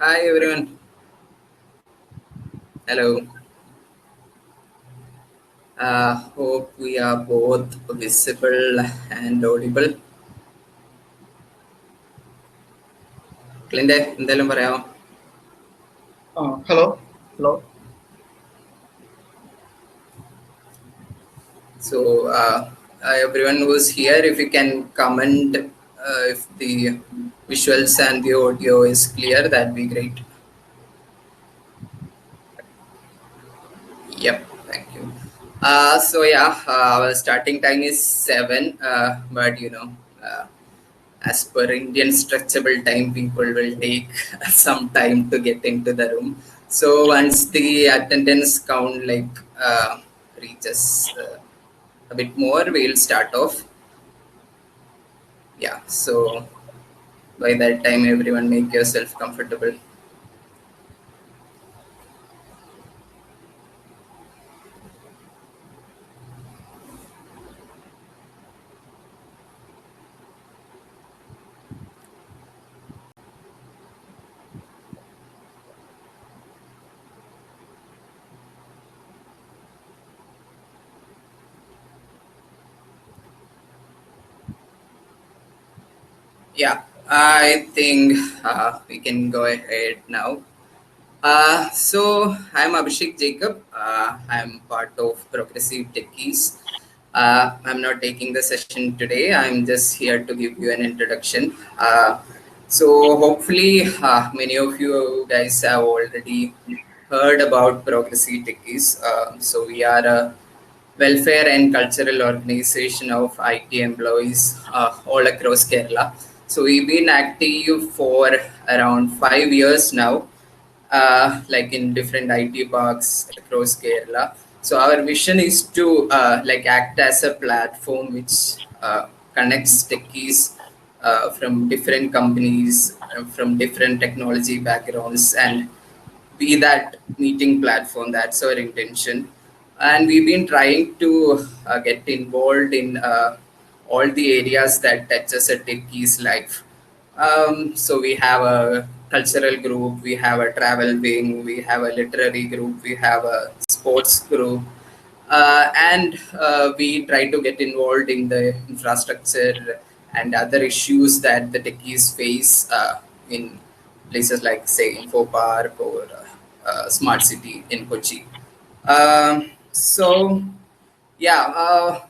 Hi everyone. Hello. Hope we are both visible and audible. ക്ലിൻ്റെ എന്തെങ്കിലും പറയാമോ? Hello. Hello. So everyone who's here, if you can comment if the visuals and the audio is clear, that'd be great. Yep, thank you. So yeah, our starting time is 7, but as per Indian stretchable time, people will take some time to get into the room. So once the attendance count reaches a bit more, we'll start off. Yeah, so by that time, everyone make yourself comfortable. Yeah, I think we can go ahead now. So I'm Abhishek Jacob. I'm part of Progressive Techies. I'm not taking the session today. I'm just here to give you an introduction. So hopefully many of you guys have already heard about Progressive Techies. So we are a welfare and cultural organization of IT employees all across Kerala. So we've been active for around 5 years now, like in different IT parks across Kerala. So our vision is to act as a platform which connects techies from different companies, from different technology backgrounds, and be that meeting platform. That's our intention. And we've been trying to get involved in all the areas that touches a techie's life. So we have a cultural group, we have a travel wing, we have a literary group, we have a sports group, and we try to get involved in the infrastructure and other issues that the techies face in places like, say, Info Park or Smart City in Kochi. So yeah,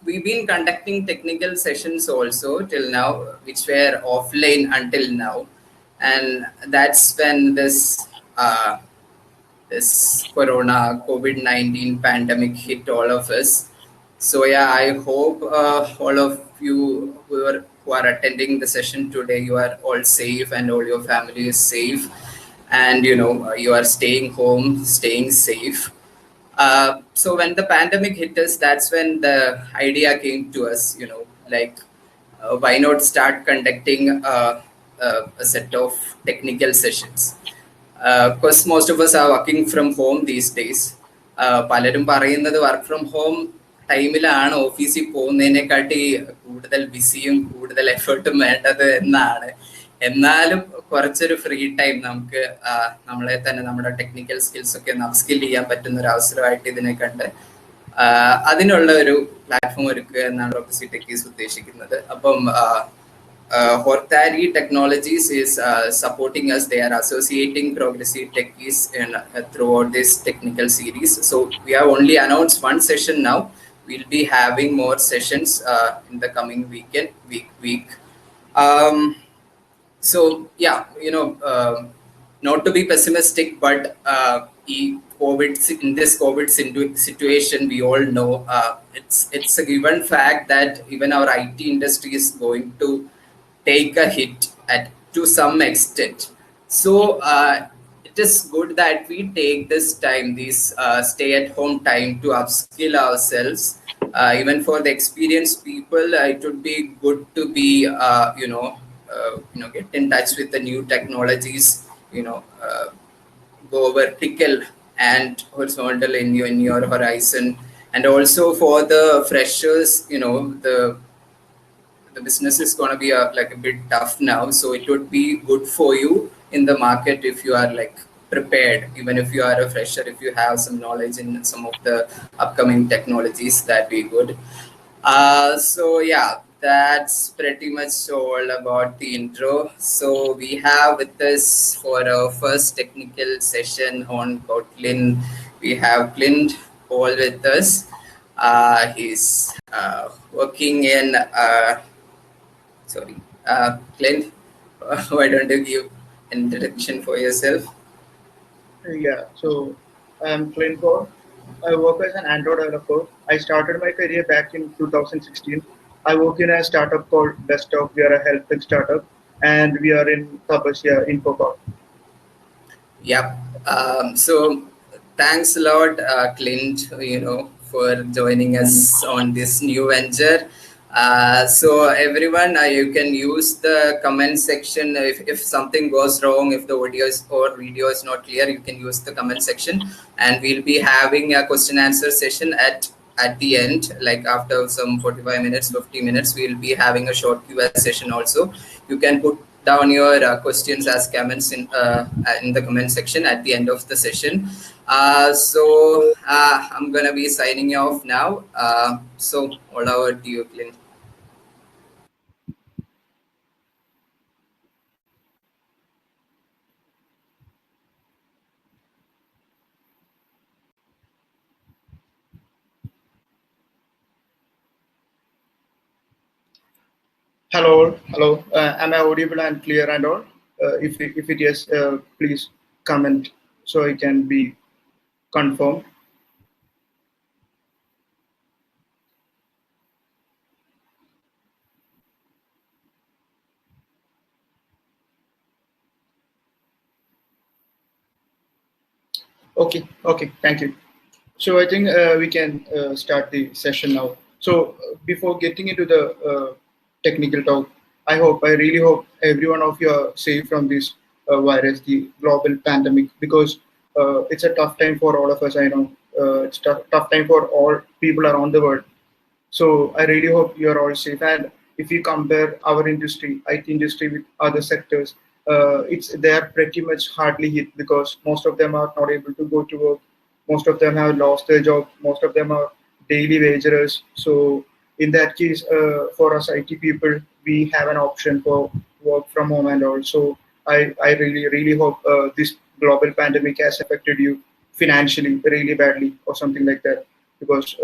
we've been conducting technical sessions also till now, which were offline until now, and that's when this Corona COVID-19 pandemic hit all of us. So yeah, I hope all of you who are attending the session today, you are all safe and all your family is safe, and you are staying home, staying safe. So when the pandemic hit us, that's when the idea came to us, why not start conducting a set of technical sessions? Because most of us are working from home these days. പലരും പറയുന്നത് work from home ടൈമിലാണ് ഓഫീസിൽ പോകുന്നതിനെക്കാട്ടി കൂടുതൽ ബിസിയും കൂടുതൽ എഫേർട്ടും വേണ്ടത് എന്നാണ്. എന്നാലും കുറച്ചൊരു ഫ്രീ ടൈം നമുക്ക് നമ്മളെ തന്നെ നമ്മുടെ ടെക്നിക്കൽ സ്കിൽസ് ഒക്കെ അപ്സ്കിൽ ചെയ്യാൻ പറ്റുന്ന ഒരു അവസരമായിട്ട് ഇതിനെ കണ്ട് അതിനുള്ള ഒരു പ്ലാറ്റ്ഫോം ഒരുക്കുക എന്നാണ് പ്രോഗ്രസീവ് ടെക്കീസ് ഉദ്ദേശിക്കുന്നത്. അപ്പം Hortari Technologies is supporting us. They are associating Progressive Techies throughout this technical series. So we have only announced one session now. We'll be having more sessions in the coming week. So yeah, not to be pessimistic, but in this COVID situation, we all know it's a given fact that even our IT industry is going to take a hit to some extent. So it is good that we take this time, this stay-at-home time, to upskill ourselves. Even for the experienced people, it would be good to be, get in touch with the new technologies. Go vertical and horizontal in your horizon. And also for the freshers, the business is going to be a bit tough now, so it would be good for you in the market if you are like prepared, even if you are a fresher, if you have some knowledge in some of the upcoming technologies, that be good. So yeah, that's pretty much all about the intro. So we have with us for our first technical session on Kotlin, we have Clint Paul with us. He's working in sorry, Clint. Why don't you give an introduction for yourself? Yeah, so I'm Clint Paul. I work as an Android developer. I started my career back in 2016. I work in a startup called Desktop. We are a health tech startup, and we are in Tapasia, Info Park. Yep. So thanks a lot, Clint, for joining us on this new venture. So everyone, you can use the comment section if something goes wrong, if the video is not clear, you can use the comment section, and we'll be having a question answer session at the end, like after some 45 minutes, 50 minutes, we'll be having a short Q&A session also. You can put down your questions as comments in the comment section at the end of the session. I'm gonna be signing off now. So all over to you, Clint. Hello, hello. Am I audible and clear and all? If it is, please comment so it can be confirmed. Okay, okay. Thank you. So I think we can start the session now. So before getting into the technical talk, I really hope every one of you are safe from this virus, the global pandemic, because it's a tough time for all of us. I know it's tough time for all people around the world. So I really hope you're all safe. And if you compare our industry, IT industry, with other sectors, it's they are pretty much hardly hit because most of them are not able to go to work. Most of them have lost their job. Most of them are daily wagers. So in that case, for us IT people, we have an option for work from home and also. I really hope this global pandemic has affected you financially really badly or something like that because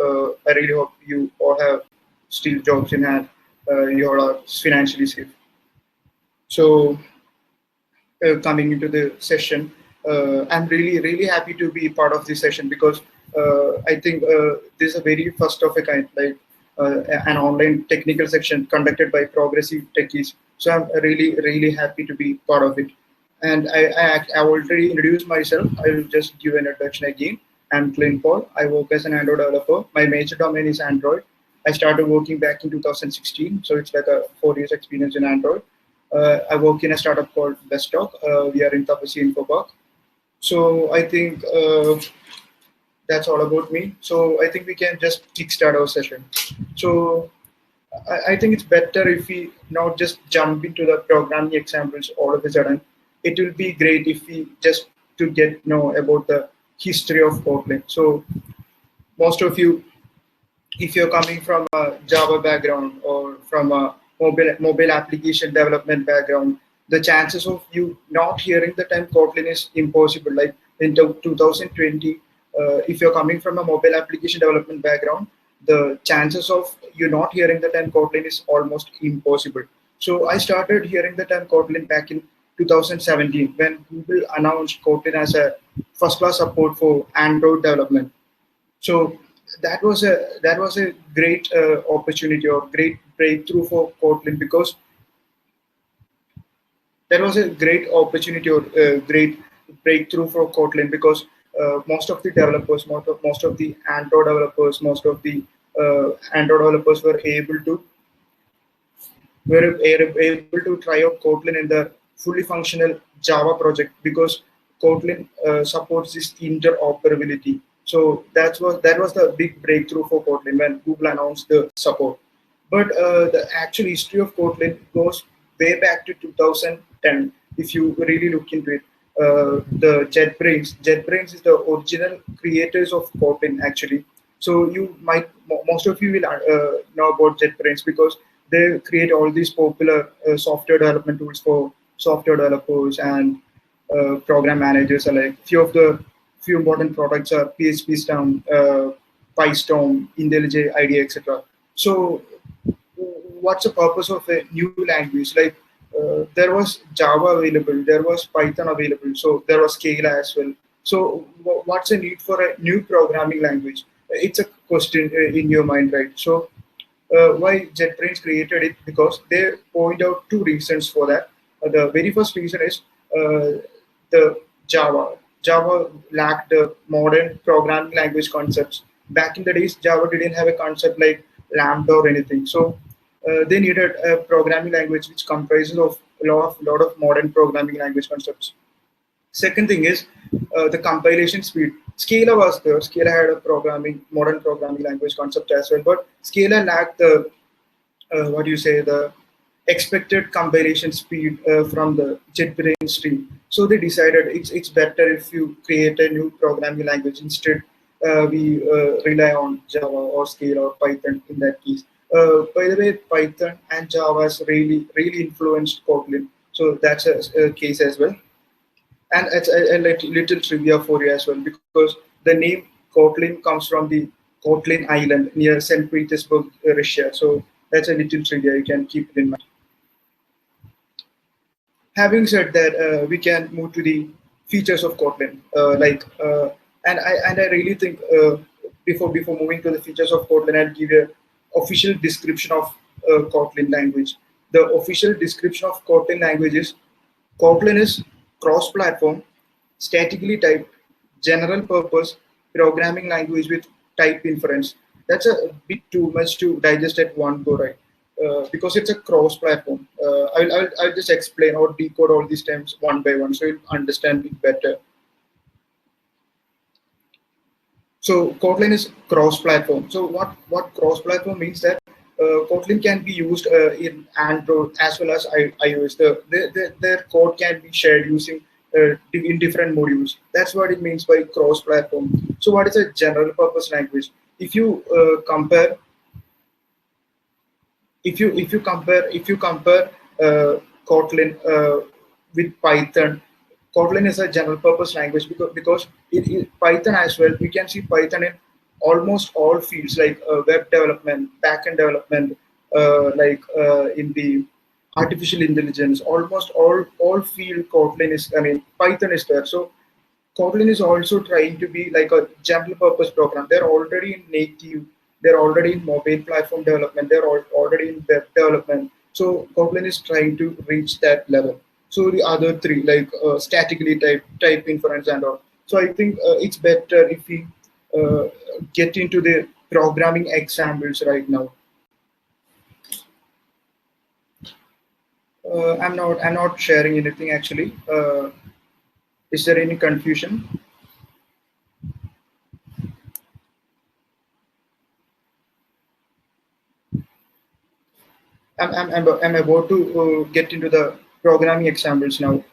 I really hope you all have still jobs in hand. You all are financially safe. So, coming into the session, I'm really happy to be part of this session because I think this is a very first of a kind, like an online technical section conducted by progressive techies. So I'm really happy to be part of it. And I already introduced myself. I will just give an introduction again. I'm Clint Paul. I work as an Android developer. My major domain is Android. I started working back in 2016, so it's like a 4 years experience in Android. I work in a startup called Besttalk. We are in Tapasi Info Park. So I think that's all about me. So I think we can just kickstart our session. So I think it's better if we not just jump into the programming examples all of a sudden. It will be great if we just to get know about the history of Kotlin. So most of you, if you're coming from a Java background or from a mobile application development background, the chances of you not hearing the term Kotlin is impossible. Like in 2020, if you're coming from a mobile application development background, the chances of you not hearing the term Kotlin is almost impossible. So I started hearing the term Kotlin back in 2017 when Google announced Kotlin as a first-class support for Android development. So that was a great opportunity or great breakthrough for Kotlin because that was a great opportunity or great breakthrough for Kotlin because most of the developers, most of the Android developers, most of the Android developers were able to try out Kotlin in the fully functional Java project because Kotlin supports this interoperability. So that was the big breakthrough for Kotlin when Google announced the support. But the actual history of Kotlin goes way back to 2010 if you really look into it. The JetBrains is the original creators of Kotlin actually. So you might, most of you will know about JetBrains because they create all these popular software development tools for software developers and program managers alike. Few important products are PHP Storm, PyStorm, IntelliJ IDEA, etc. So what's the purpose of a new language? Like there was Java available, there was Python available, so there was Scala as well. So what's the need for a new programming language? It's a question in your mind, right? So why JetBrains created it? Because they point out two reasons for that. The very first reason is the Java. Java lacked the modern programming language concepts. Back in the days, Java didn't have a concept like Lambda or anything. So they needed a programming language which comprises of a lot of modern programming language concepts. Second thing is the compilation speed. Scala was there. Scala had a modern programming language concept as well, but Scala lacked the what do you say, the expected compilation speed from the JetBrains team. So they decided it's better if you create a new programming language. Instead, we rely on Java or Scala or Python in that case. By the way, Python and Java has really influenced Kotlin. So that's a case as well. And it's little trivia for you as well, because the name Kotlin comes from the Kotlin Island near St. Petersburg, Russia. So that's a little trivia. You can keep it in mind. Having said that, we can move to the features of Kotlin. And I really think before moving to the features of Kotlin, I'll give you official description of Kotlin language. The official description of Kotlin language is Kotlin is cross-platform, statically typed, general-purpose programming language with type inference. That's a bit too much to digest at one go, right? Because it's a cross-platform. I'll just explain or decode all these terms one by one so you'll understand it better. So Kotlin is cross-platform. So what cross-platform means that Kotlin can be used in Android as well as iOS. Their code can be shared using in different modules. That's what it means by cross-platform. So what is a general-purpose language? If you compare Kotlin with Python, Kotlin is a general purpose language because Python as well. We can see Python in almost all fields like web development, backend development, in the artificial intelligence. Almost all field Kotlin is. I mean Python is there. So Kotlin is also trying to be like a general purpose program. They're already in native, they're already in mobile platform development, they're already in web development. So Kotlin is trying to reach that level. So the other three, like statically type inference and all. So I think it's better if we uh, get into the programming examples right now. I'm not sharing anything actually. Is there any confusion? I'm about to get into the programming examples now.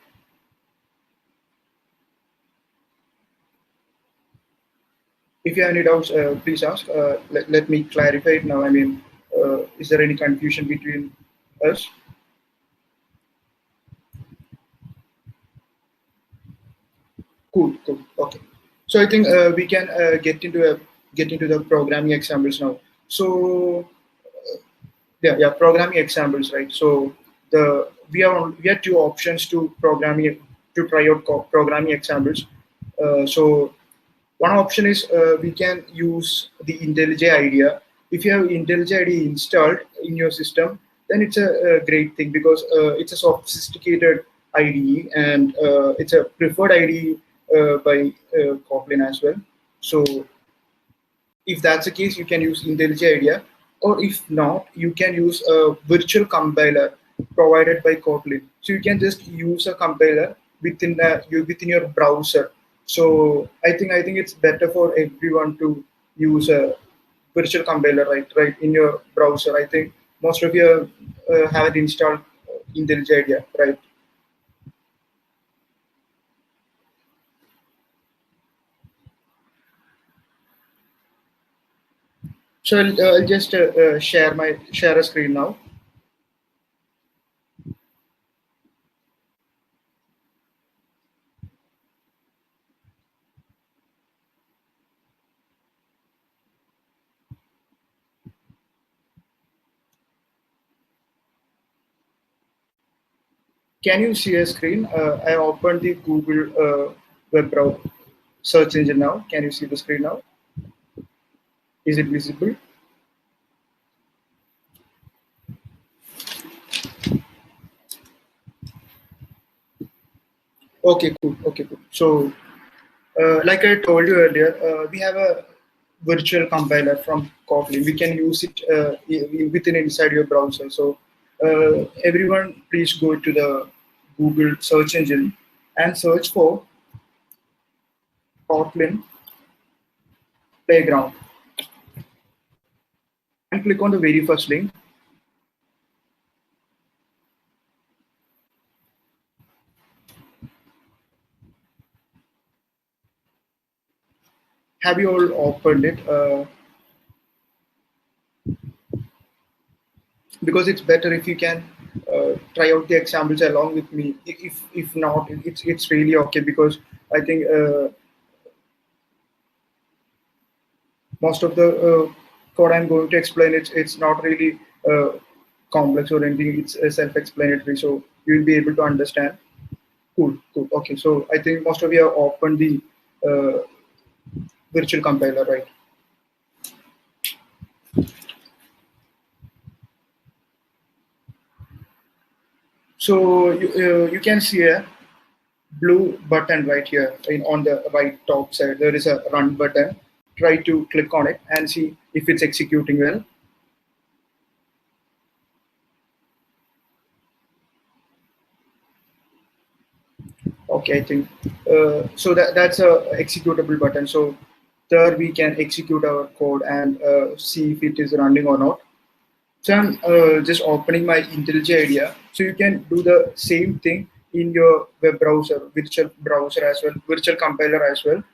If you have any doubts, please ask. Let me clarify it now. I mean, is there any confusion between us? Cool. Okay. So I think we can get into the programming examples now. So yeah, programming examples, right? So we have two options to try out programming examples. So one option is we can use the IntelliJ IDEA. If you have IntelliJ IDEA installed in your system, then it's a great thing because it's a sophisticated IDE and it's a preferred IDE by Kotlin as well. So if that's the case, you can use IntelliJ IDEA, or if not, you can use a virtual compiler provided by Kotlin. So you can just use a compiler within your browser. So I think it's better for everyone to use a virtual compiler, right in your browser. I think most of you have it installed IntelliJ IDEA, right? So I'll just share a screen now. Can you see a screen? I opened the Google web browser search engine now. Can you see the screen now? Is it visible? Okay, cool. Okay, cool. So, like I told you earlier, we have a virtual compiler from Kotlin. We can use it within inside your browser. So, everyone, please go to the Google search engine and search for Kotlin Playground and click on the very first link. Have you all opened it? Because it's better if you can try out the examples along with me. If not, it's really okay because I think most of the code I'm going to explain it's not really complex or anything. It's self-explanatory, so you will be able to understand. Cool, cool. Okay, so I think most of you have opened the uh, virtual compiler, right? So you can see a blue button right here on the right top side. There is a run button. Try to click on it and see if it's executing well. Okay, I think so. That's a executable button. So there we can execute our code and see if it is running or not. So I'm just opening my IntelliJ IDEA. So you can do the same thing in your web browser, virtual browser as well, virtual compiler as well.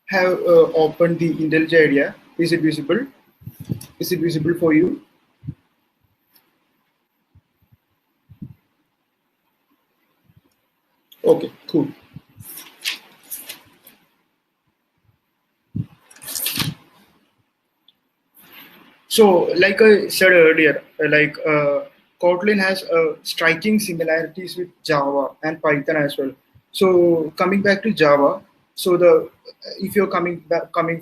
Have opened the IntelliJ IDEA. Is it visible? Is it visible for you? Okay, cool. So, like I said earlier, Kotlin has striking similarities with Java and Python as well. So, coming back to Java, so the if you're coming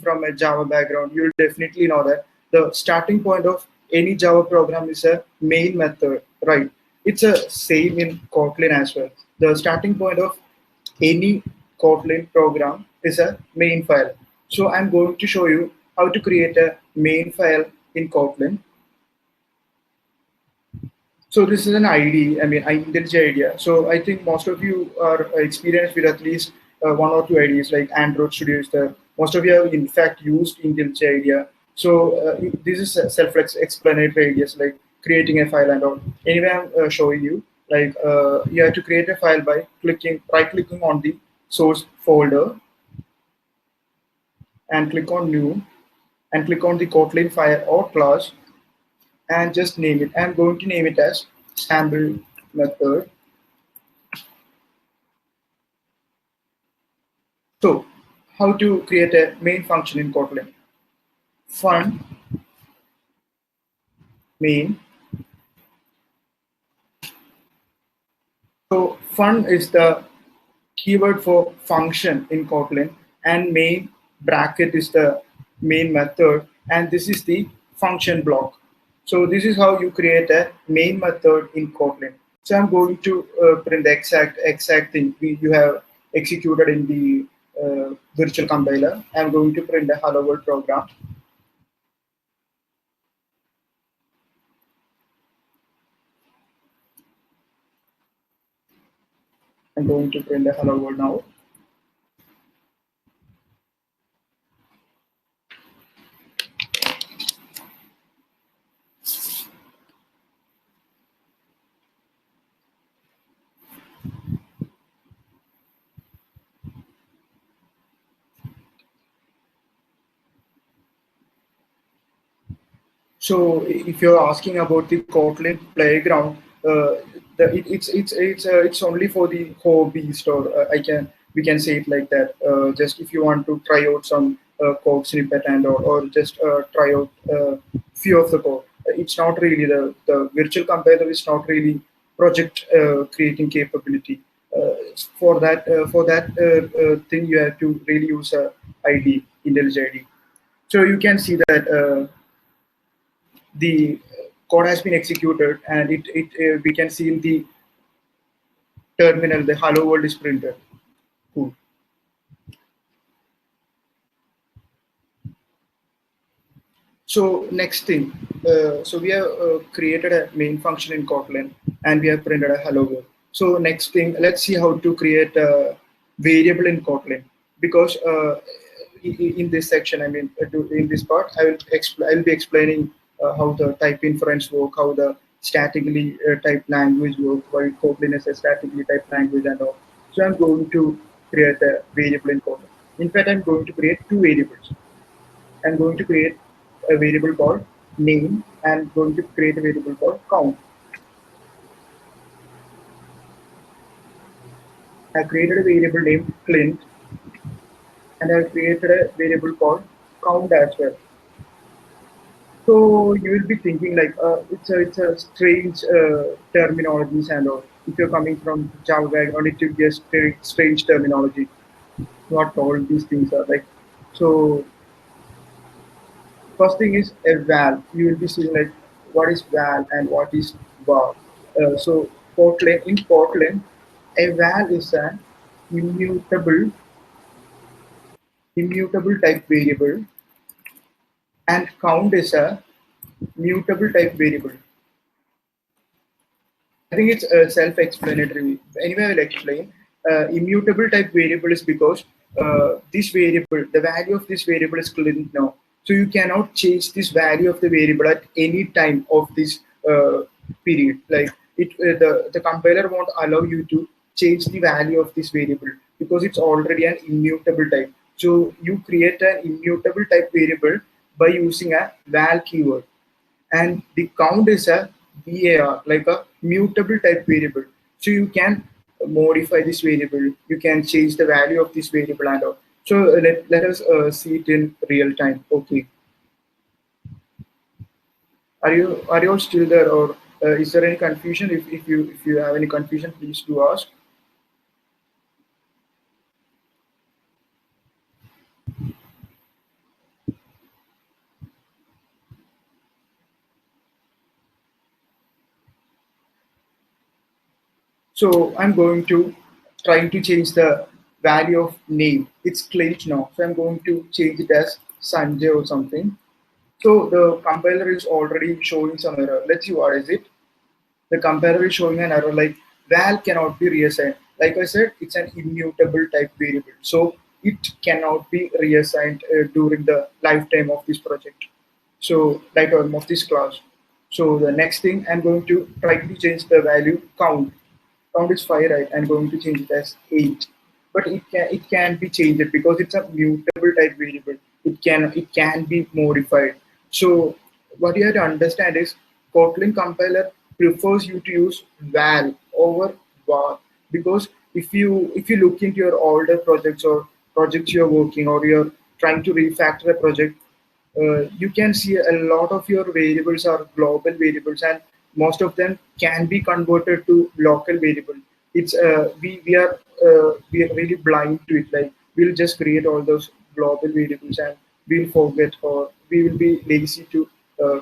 from a Java background, you'll definitely know that the starting point of any Java program is a main method, right? It's a same in Kotlin as well. The starting point of any Kotlin program is a main file. So I'm going to show you how to create a main file in Kotlin. So this is an ID, I mean, IntelliJ IDEA. So I think most of you are experienced with at least one or two IDs, like Android Studio is there. Most of you have in fact used IntelliJ IDEA. So this is self-explanatory ideas like creating a file and all. Anyway, I'm showing you like you have to create a file by right-clicking on the source folder and click on new and click on the Kotlin file or class and just name it. I'm going to name it as sample method. So, how to create a main function in Kotlin? Fun main. So, fun is the keyword for function in Kotlin, and main bracket is the main method, and this is the function block. So, this is how you create a main method in Kotlin. So, I'm going to print the exact thing you have executed in the virtual compiler. I'm going to print a hello world program. I'm going to print a hello world now. So if you're asking about the Kotlin playground, it's only for the hobbyist, or we can say it like that. Just if you want to try out some code snippet or just try out few of the code. It's not really the virtual compiler is not really project creating capability. For that thing, you have to really use a ID, IntelliJ ID. So you can see that. The code has been executed, and we can see in the terminal the hello world is printed. Cool. So next thing, so we have created a main function in Kotlin, and we have printed a hello world. So next thing, let's see how to create a variable in Kotlin, because in this section, I mean, in this part, I will be explaining how the type inference work, how the statically typed language work, why Kotlin is a statically typed language and all. So I'm going to create a variable in Kotlin. In fact, I'm going to create two variables. I'm going to create a variable called name and going to create a variable called count. I created a variable named Clint, and I created a variable called count as well. So you will be thinking like it's a strange terminologies and all. If you're coming from Java background, it will be a strange terminology. What all these things are like. So first thing is a val. You will be seeing like what is val and what is var. So in Kotlin, a val is an immutable immutable type variable, and count is a mutable type variable. I think it's self-explanatory. Anyway, I will explain. Immutable type variable is because this variable, the value of this variable is current now. So you cannot change this value of the variable at any time of this period. Like the compiler won't allow you to change the value of this variable because it's already an immutable type. So you create an immutable type variable by using a val keyword, and the count is a var, like a mutable type variable. So you can modify this variable, you can change the value of this variable and all. So let us see it in real time. Okay, are you all still there, or is there any confusion? If you have any confusion, please do ask. So I'm going to try to change the value of name. It's Clint now, so I'm going to change it as Sanjay or something. So the compiler is already showing some error. Let's see what is it. The compiler is showing an error like val cannot be reassigned. Like I said, it's an immutable type variable. So it cannot be reassigned during the lifetime of this project. So lifetime of this class. So the next thing, I'm going to try to change the value count. Count is 5, right? I'm going to change it as 8. But it can be changed because it's a mutable type variable. It can be modified. So what you have to understand is Kotlin compiler prefers you to use val over var, because if you look into your older projects or projects you're working, or you're trying to refactor a project, you can see a lot of your variables are global variables, and most of them can be converted to local variable. It's we are really blind to it. Like we'll just create all those global variables, and we'll forget, or we will be lazy to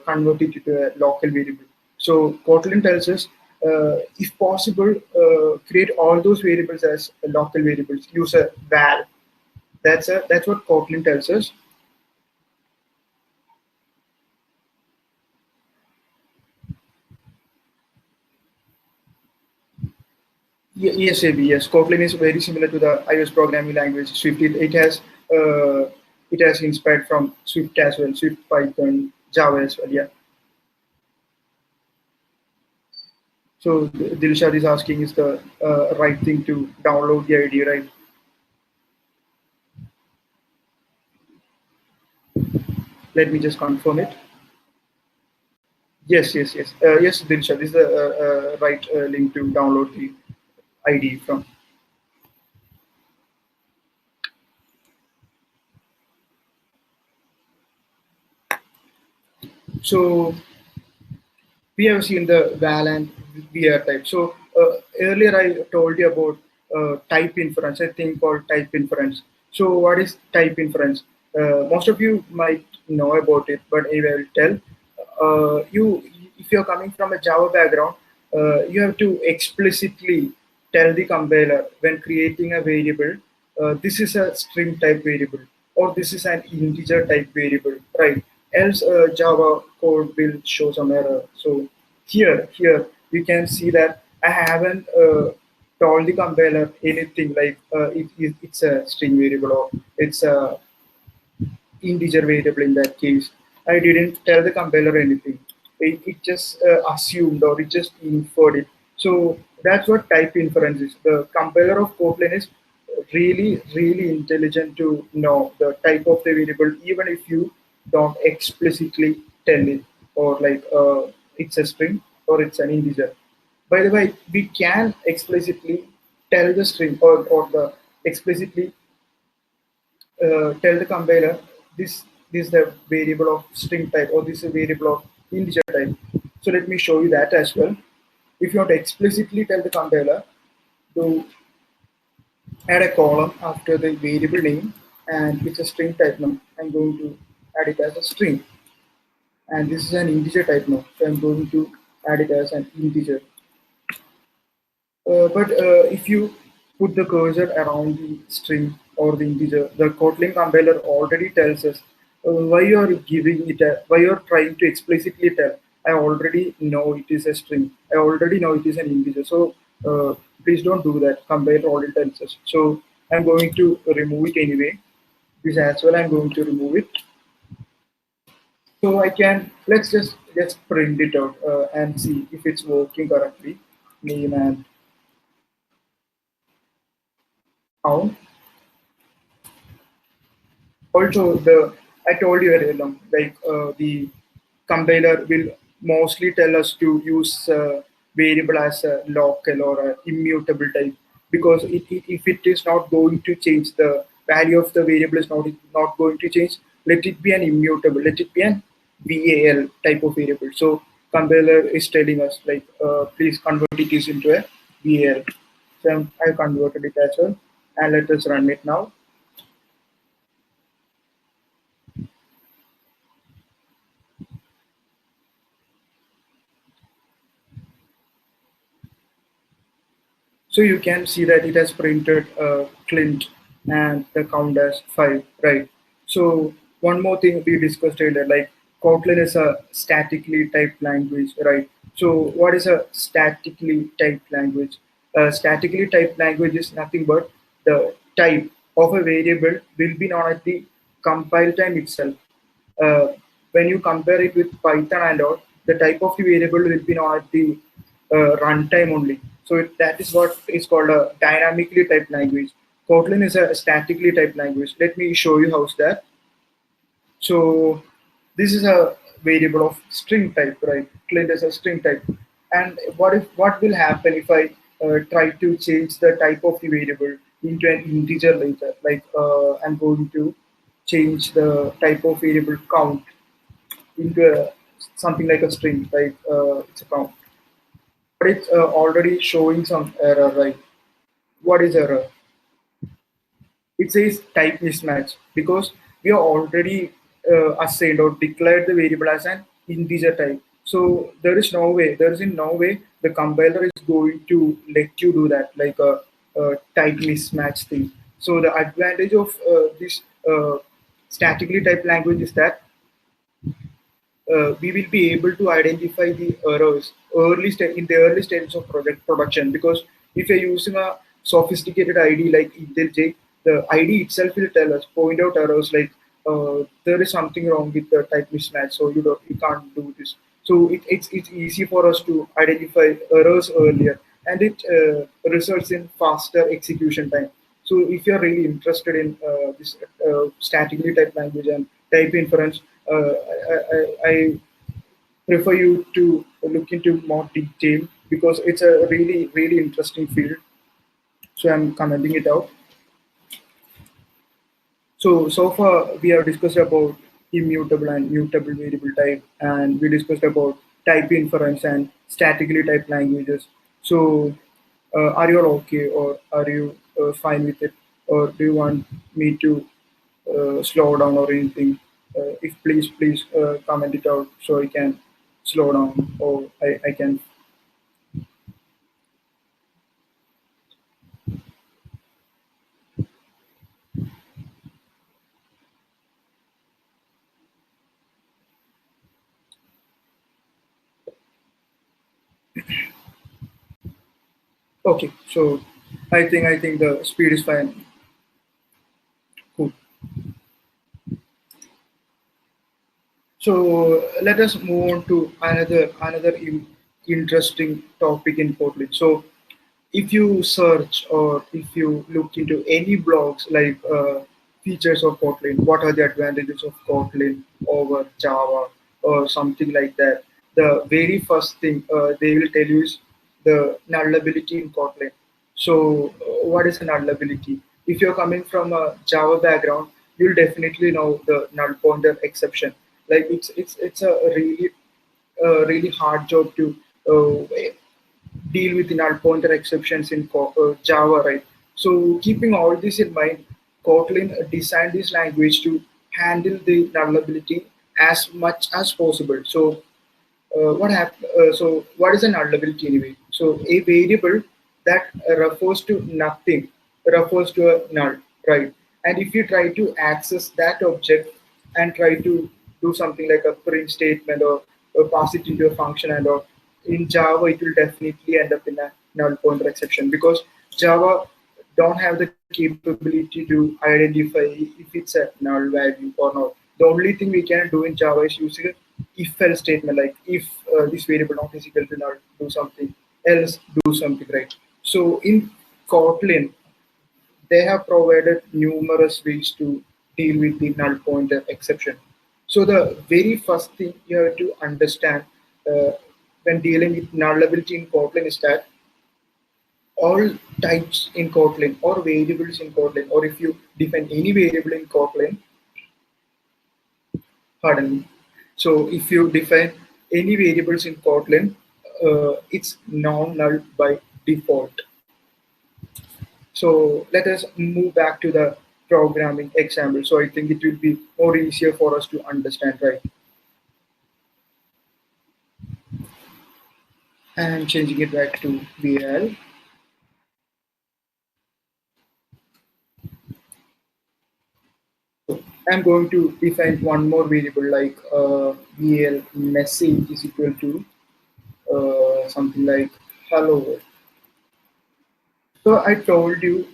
convert it to a local variable. So Kotlin tells us, if possible, create all those variables as local variables. Use a val. That's what Kotlin tells us. Yes, AB, yes. Kotlin is very similar to the iOS programming language Swift. It has inspired from Swift as well, Swift, Python, Java as well. Yeah. So Dilshad is asking, is the right thing to download the ID, right? Let me just confirm it. Yes, Dilsha. This is the right link to download the ID from. So we have seen the val and VR type. So earlier I told you about type inference, a thing called type inference. So what is type inference? Most of you might know about it, but I will tell you. If you're coming from a Java background, you have to explicitly tell the compiler when creating a variable, this is a string type variable or this is an integer type variable, right? Else Java code will show some error. So here you can see that I haven't told the compiler anything like it's a string variable or it's a integer variable in that case. I didn't tell the compiler anything. It just assumed or it just inferred it. So that's what type inference is. The compiler of Kotlin is really intelligent to know the type of the variable, even if you don't explicitly tell it or like it's a string or it's an integer. By the way, we can explicitly tell the string or the explicitly tell the compiler this is the variable of string type or this is a variable of integer type. So let me show you that as well. If you want to explicitly tell the compiler to add a column after the variable name and it's a string type now, I'm going to add it as a string, and this is an integer type now, so I'm going to add it as an integer. But if you put the cursor around the string or the integer, the Kotlin compiler already tells us why you are giving it a, why you are trying to explicitly tell. I already know it is a string. I already know it is an integer. So please don't do that. Compiler already tells us. So I'm going to remove it anyway. This as well. I'm going to remove it. So I can let's print it out and see if it's working correctly. Name and count. Also the I told you earlier like the compiler will mostly tell us to use variable as a local or a immutable type, because if it is not going to change, the value of the variable is not going to change, let it be an immutable, let it be an val type of variable. So compiler is telling us like please convert it into a val. So I converted it as well, and let us run it now. So you can see that it has printed Clint and the count as 5, right? So one more thing we discussed earlier, like Kotlin is a statically typed language, right? So what is a statically typed language? A statically typed language is nothing but the type of a variable will be known at the compile time itself. uh, when you compare it with Python and all, the type of the variable will be known at the runtime only. So that is what is called a dynamically typed language. Kotlin is a statically typed language. Let me show you how's that. So this is a variable of string type, right? Clint is a string type. And what will happen if I try to change the type of the variable into an integer later? Like I'm going to change the type of variable count into something like a string, like it's a count. But it's already showing some error, right? What is error? It says type mismatch because we are already assigned or declared the variable as an integer type. So there is in no way the compiler is going to let you do that, like a type mismatch thing. So the advantage of this statically typed language is that we will be able to identify the errors in the early stages of project production, because if you're using a sophisticated ID like IntelliJ, the ID itself will tell us, point out errors like there is something wrong with the type mismatch, so you can't do this. So it's easy for us to identify errors earlier, and it results in faster execution time. So if you're really interested in this statically typed language and type inference, I prefer you to look into more detail because it's a really interesting field. So I'm commenting it out. So far we have discussed about immutable and mutable variable type, and we discussed about type inference and statically typed languages. So are you all okay, or are you fine with it, or do you want me to slow down or anything? If please comment it out so I can slow down, or I can. Okay, so I think the speed is fine. Cool. So let us move on to another interesting topic in Kotlin. So if you search or if you look into any blogs like features of Kotlin, what are the advantages of Kotlin over Java or something like that, the very first thing they will tell you is the nullability in Kotlin. So what is a nullability? If you're coming from a Java background, you'll definitely know the null pointer exception. Like it's a really hard job to deal with null pointer exceptions in Java, right? So keeping all this in mind, Kotlin designed this language to handle the nullability as much as possible. So what is a nullability anyway? So a variable that refers to nothing refers to a null, right? And if you try to access that object and try to do something like a print statement or pass it into a function and or in Java it will definitely end up in a null pointer exception because Java don't have the capability to identify if it's a null value or not. The only thing we can do in Java is using a if-else statement, like if this variable not is equal to null, do something else, do something, right? So in Kotlin, they have provided numerous ways to deal with the null pointer exception. So the very first thing you have to understand uh, when dealing with nullability in Kotlin is that all types in Kotlin or variables in Kotlin, or if you define any variable in Kotlin, pardon me. So if you define any variables in Kotlin, it's non-null by default. So let us move back to the programming example. So I think it will be more easier for us to understand, right? And changing it back to VL. So I'm going to define one more variable like VL message is equal to something like hello. So I told you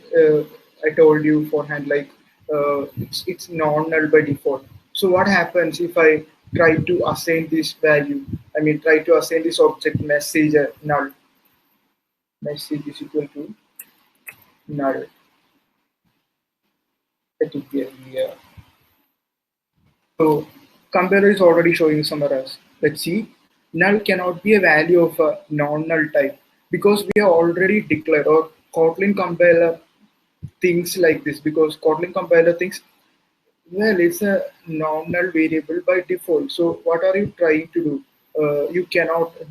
beforehand, like it's non-null by default. So what happens if I try to assign this value? I mean, try to assign this object message a null. Message is equal to null. Let it be here. So compiler is already showing some errors. Let's see. Null cannot be a value of a non-null type because we have already declared, or Kotlin compiler thinks like this because Kotlin compiler thinks, well, it's a nominal variable by default. So what are you trying to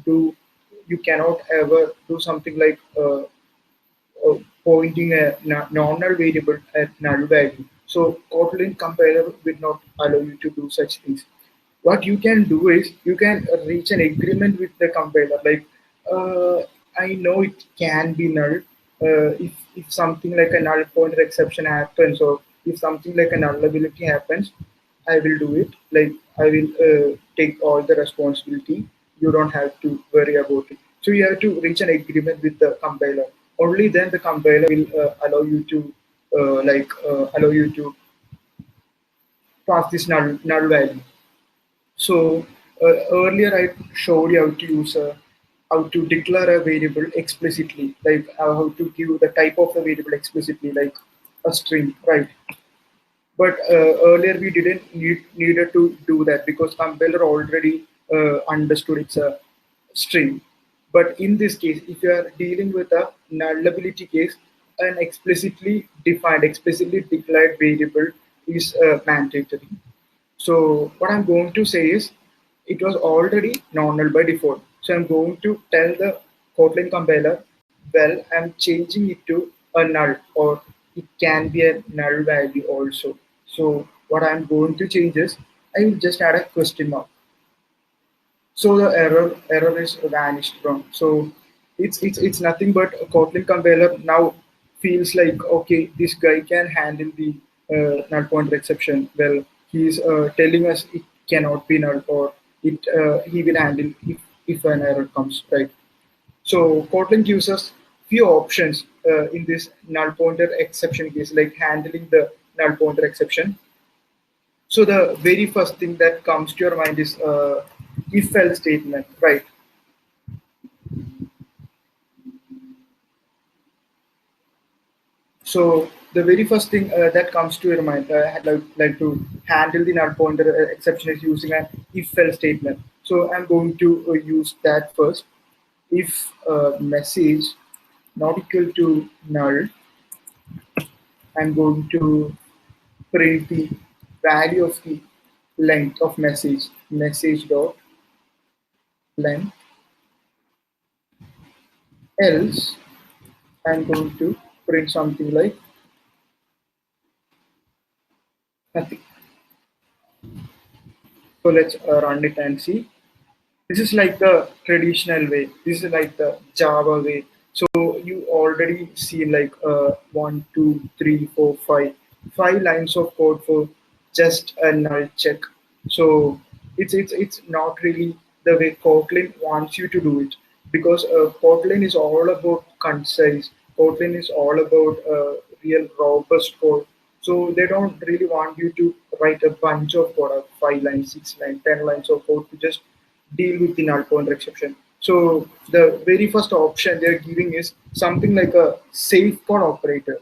do? You cannot ever do something like pointing a nominal variable at null value. So Kotlin compiler will not allow you to do such things. What you can do is you can reach an agreement with the compiler. Like uh, I know it can be null if something like a null pointer exception happens, or if something like a nullability happens, I will do it. Like I will take all the responsibility. You don't have to worry about it. So you have to reach an agreement with the compiler. Only then the compiler will allow you to pass this null value. So earlier I showed you how to use how to declare a variable explicitly, like how to give the type of a variable explicitly, like a string, right? But earlier we didn't needed to do that because compiler already understood it's a string. But in this case, if you are dealing with a nullability case, an explicitly defined, explicitly declared variable is mandatory. So what I'm going to say is it was already non-null by default. So I'm going to tell the Kotlin compiler, well, I'm changing it to a null, or it can be a null value also. So what I'm going to change is I will just add a question mark. So the error is vanished from. So it's nothing but a Kotlin compiler now feels like, okay, this guy can handle the null pointer exception. Well, he's telling us it cannot be null, or it he will handle if an error comes, right? So Kotlin gives us few options in this null pointer exception case, like handling the null pointer exception. So the very first thing that comes to your mind is if-else statement, right? So the very first thing that comes to your mind, I'd like to handle the null pointer exception is using an if-else statement. So I'm going to use that first. If message not equal to null, I'm going to print the value of the length of message dot length. Else, I'm going to print something like nothing. So let's run it and see. This is like the traditional way. This is like the Java way. So you already see like 1, 2, 3, 4, 5 lines of code for just a null check. So it's not really the way Kotlin wants you to do it, because Kotlin is all about concise. Kotlin is all about real robust code. So they don't really want you to write a bunch of code, 5 lines, 6 lines, 10 lines of code to just deal with the null pointer exception. So the very first option they're giving is something like a safe code operator.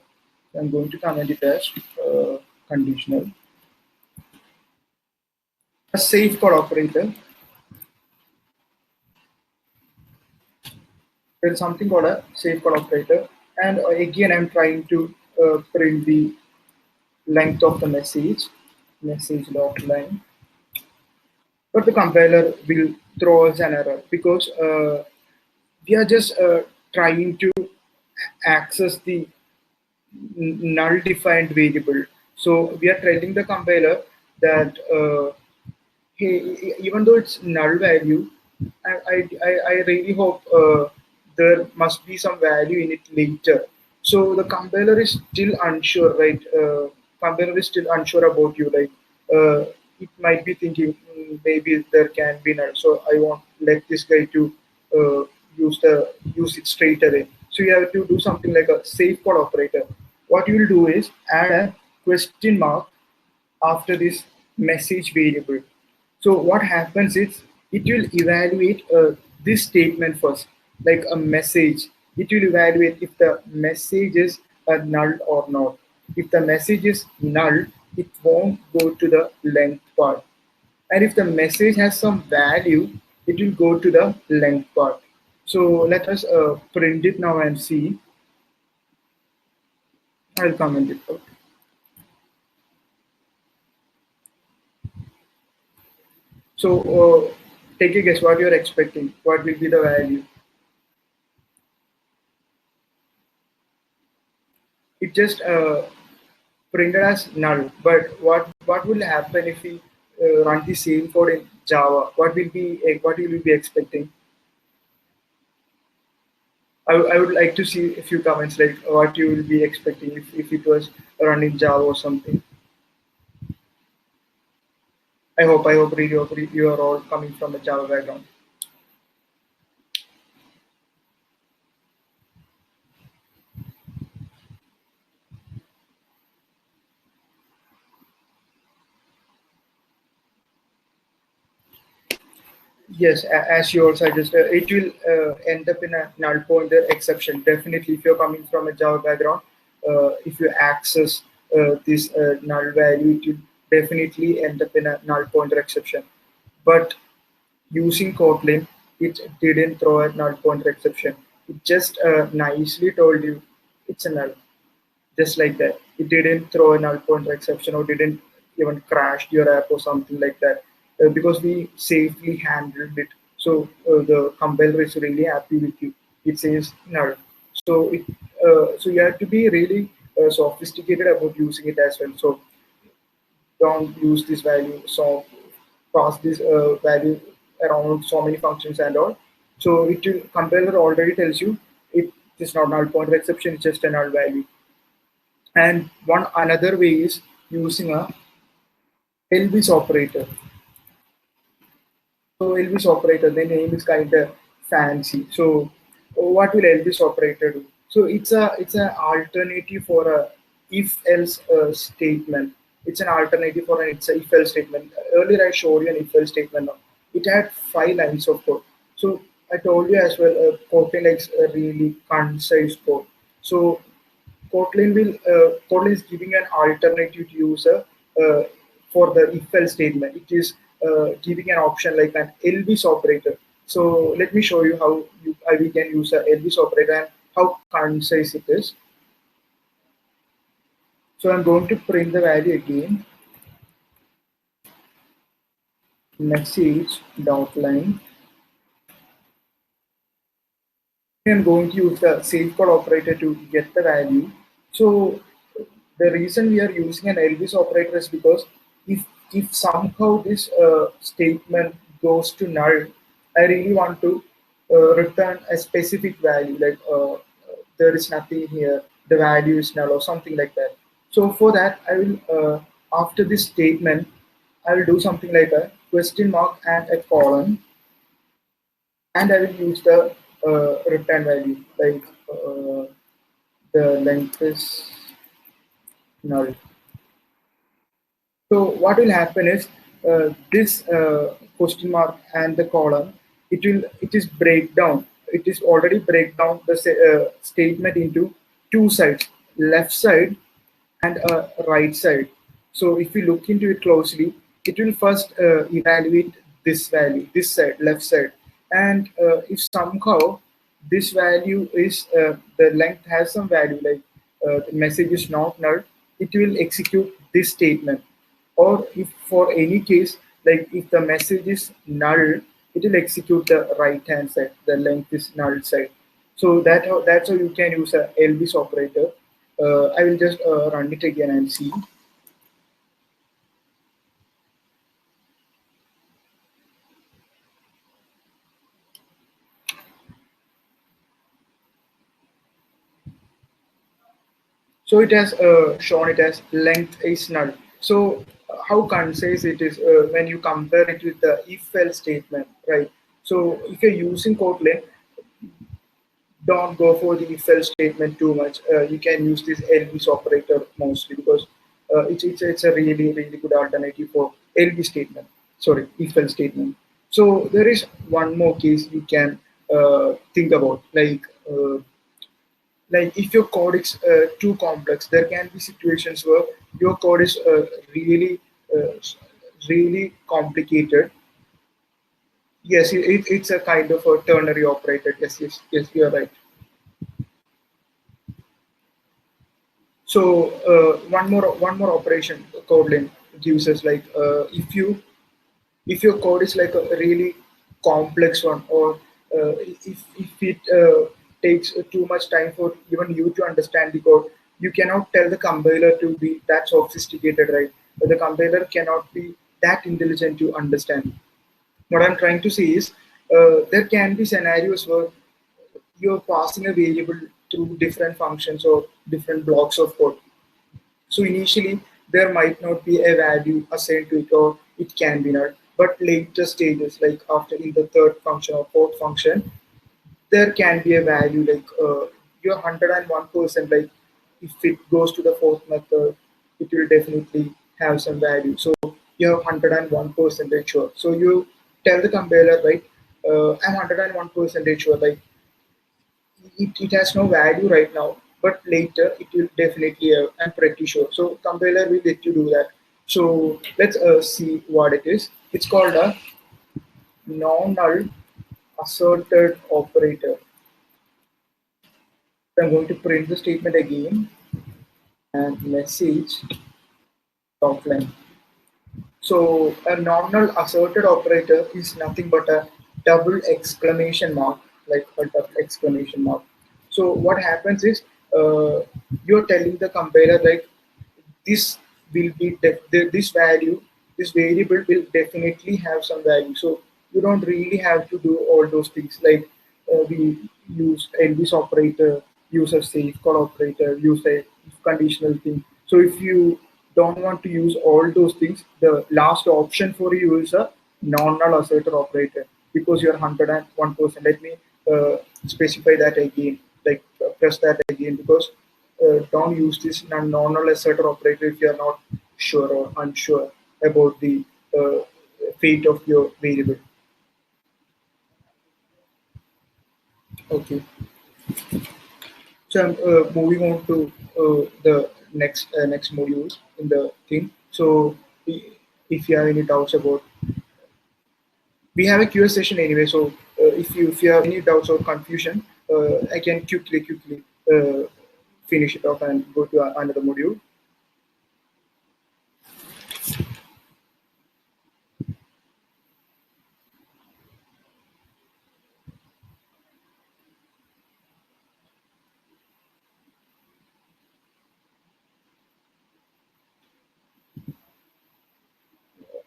I'm going to comment it as conditional. A safe code operator. There's something called a safe code operator. And again, I'm trying to print the length of the message dot length. But the compiler will throw us an error because we are just trying to access the null defined variable. So we are telling the compiler that hey, even though it's null value, I really hope there must be some value in it later. So the compiler is still unsure, right? Compiler is still unsure about you. Like it might be thinking maybe there can be null. So I won't let this guy to uh, use it straight away. So you have to do something like a safe code operator. What you will do is add a question mark after this message variable. So what happens is it will evaluate this statement first, like a message. It will evaluate if the message is a null or not. If the message is null, it won't go to the length part. And if the message has some value, it will go to the length part. So let us print it now and see. I'll comment it out. So take a guess what you're expecting. What will be the value? It just printed as null. But what will happen if we run the same code in Java? What will you be expecting? I would like to see a few comments like what you will be expecting if it was run in Java or something. I hope really you are all coming from a Java background. Yes, as you also suggested, it will end up in a null pointer exception. Definitely, if you're coming from a Java background, if you access this null value, it will definitely end up in a null pointer exception. But using Kotlin, it didn't throw a null pointer exception. It just nicely told you it's a null, just like that. It didn't throw a null pointer exception or didn't even crash your app or something like that, because we safely handled it. So the compiler is really happy with you. It says null. So you have to be really sophisticated about using it as well. So don't use this value. So pass this value around so many functions and all. So it will compiler already tells you it is not null pointer exception. It's just a null value. And one another way is using a LBIS operator. So LBIS operator, the name is kind of fancy. So what will LBIS operator do? So it's an alternative for a if else statement. It's an alternative for an it's a if else statement. Earlier I showed you an if else statement. It had 5 lines of code. So I told you as well, Kotlin likes a really concise code. So Kotlin is giving an alternative to user for the if else statement. It is giving an option like an LBIS operator. So let me show you how we can use a LBIS operator and how concise it is. So I'm going to print the value again. Message dot line. I'm going to use the safeguard operator to get the value. So the reason we are using an LBIS operator is because if somehow this statement goes to null, I really want to return a specific value, like there is nothing here, the value is null or something like that. So for that, I will after this statement, I will do something like a question mark and a colon, and I will use the return value, like the length is null. So what will happen is this question mark and the column, it is breakdown. It is already break down the statement into two sides, left side and right side. So if you look into it closely, it will first evaluate this value, this side, left side, and if somehow this value is the length has some value, like the message is not null, it will execute this statement. Or if for any case, like if the message is null, it will execute the right hand side, the length is null side. So that's how you can use a LBIS operator. I will just run it again and see. So it has shown it as length is null. So how concise it is when you compare it with the if else statement, right? So if you're using Kotlin, don't go for the if else statement too much. You can use this LBIS operator mostly because it's a really good alternative for LB statement. Sorry, if else statement. So there is one more case you can think about, like if your code is too complex, there can be situations where your code is uh, really complicated. Yes, it's a kind of a ternary operator. Yes, you're right. So one more operation Kotlin gives us, like if your code is like a really complex one, or if it takes too much time for even you to understand the code, you cannot tell the compiler to be that sophisticated, right? The compiler cannot be that intelligent to understand. What I'm trying to say is there can be scenarios where you're passing a variable through different functions or different blocks of code. So initially, there might not be a value assigned to it, or it can be null. But later stages, like after in the third function or fourth function, there can be a value, like your 101%. Like if it goes to the fourth method, it will definitely have some value. So you have 101% sure. So you tell the compiler, right? I'm 101% sure. Like it has no value right now, but later it will definitely have, I'm pretty sure. So compiler will let you do that. So let's see what it is. It's called a non-null asserted operator. So I'm going to print the statement again and message offline. So a non-null asserted operator is nothing but a double exclamation mark, like a double exclamation mark. So what happens is you're telling the compiler like this will be this value, this variable will definitely have some value. So you don't really have to do all those things like we use else operator, use a safeguard operator, use a conditional thing. So if you don't want to use all those things, the last option for you is a non-null asserter operator because you're 101%. Let me specify that again, like press that again because don't use this non-null asserter operator if you are not sure or unsure about the uh, fate of your variable. Okay, so I'm moving on to the next module in the thing. So if you have any doubts about, we have a Q&A session anyway. So if you have any doubts or confusion, I can quickly uh, finish it off and go to another module.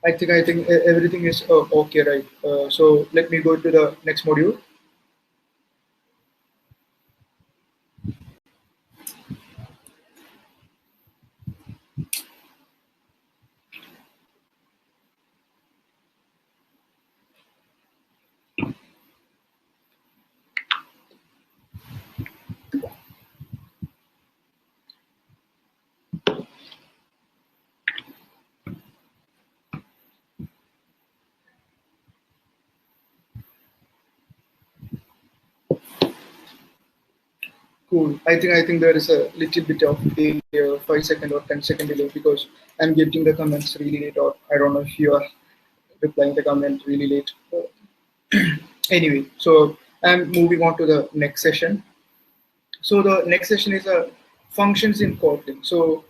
I think everything is okay, right? So let me go to the next module. Cool. I think there is a little bit of delay, 5 second or 10 second delay because I'm getting the comments really late, or I don't know if you are replying the comment really late. Anyway, so I'm moving on to the next session. So the next session is functions in Kotlin. So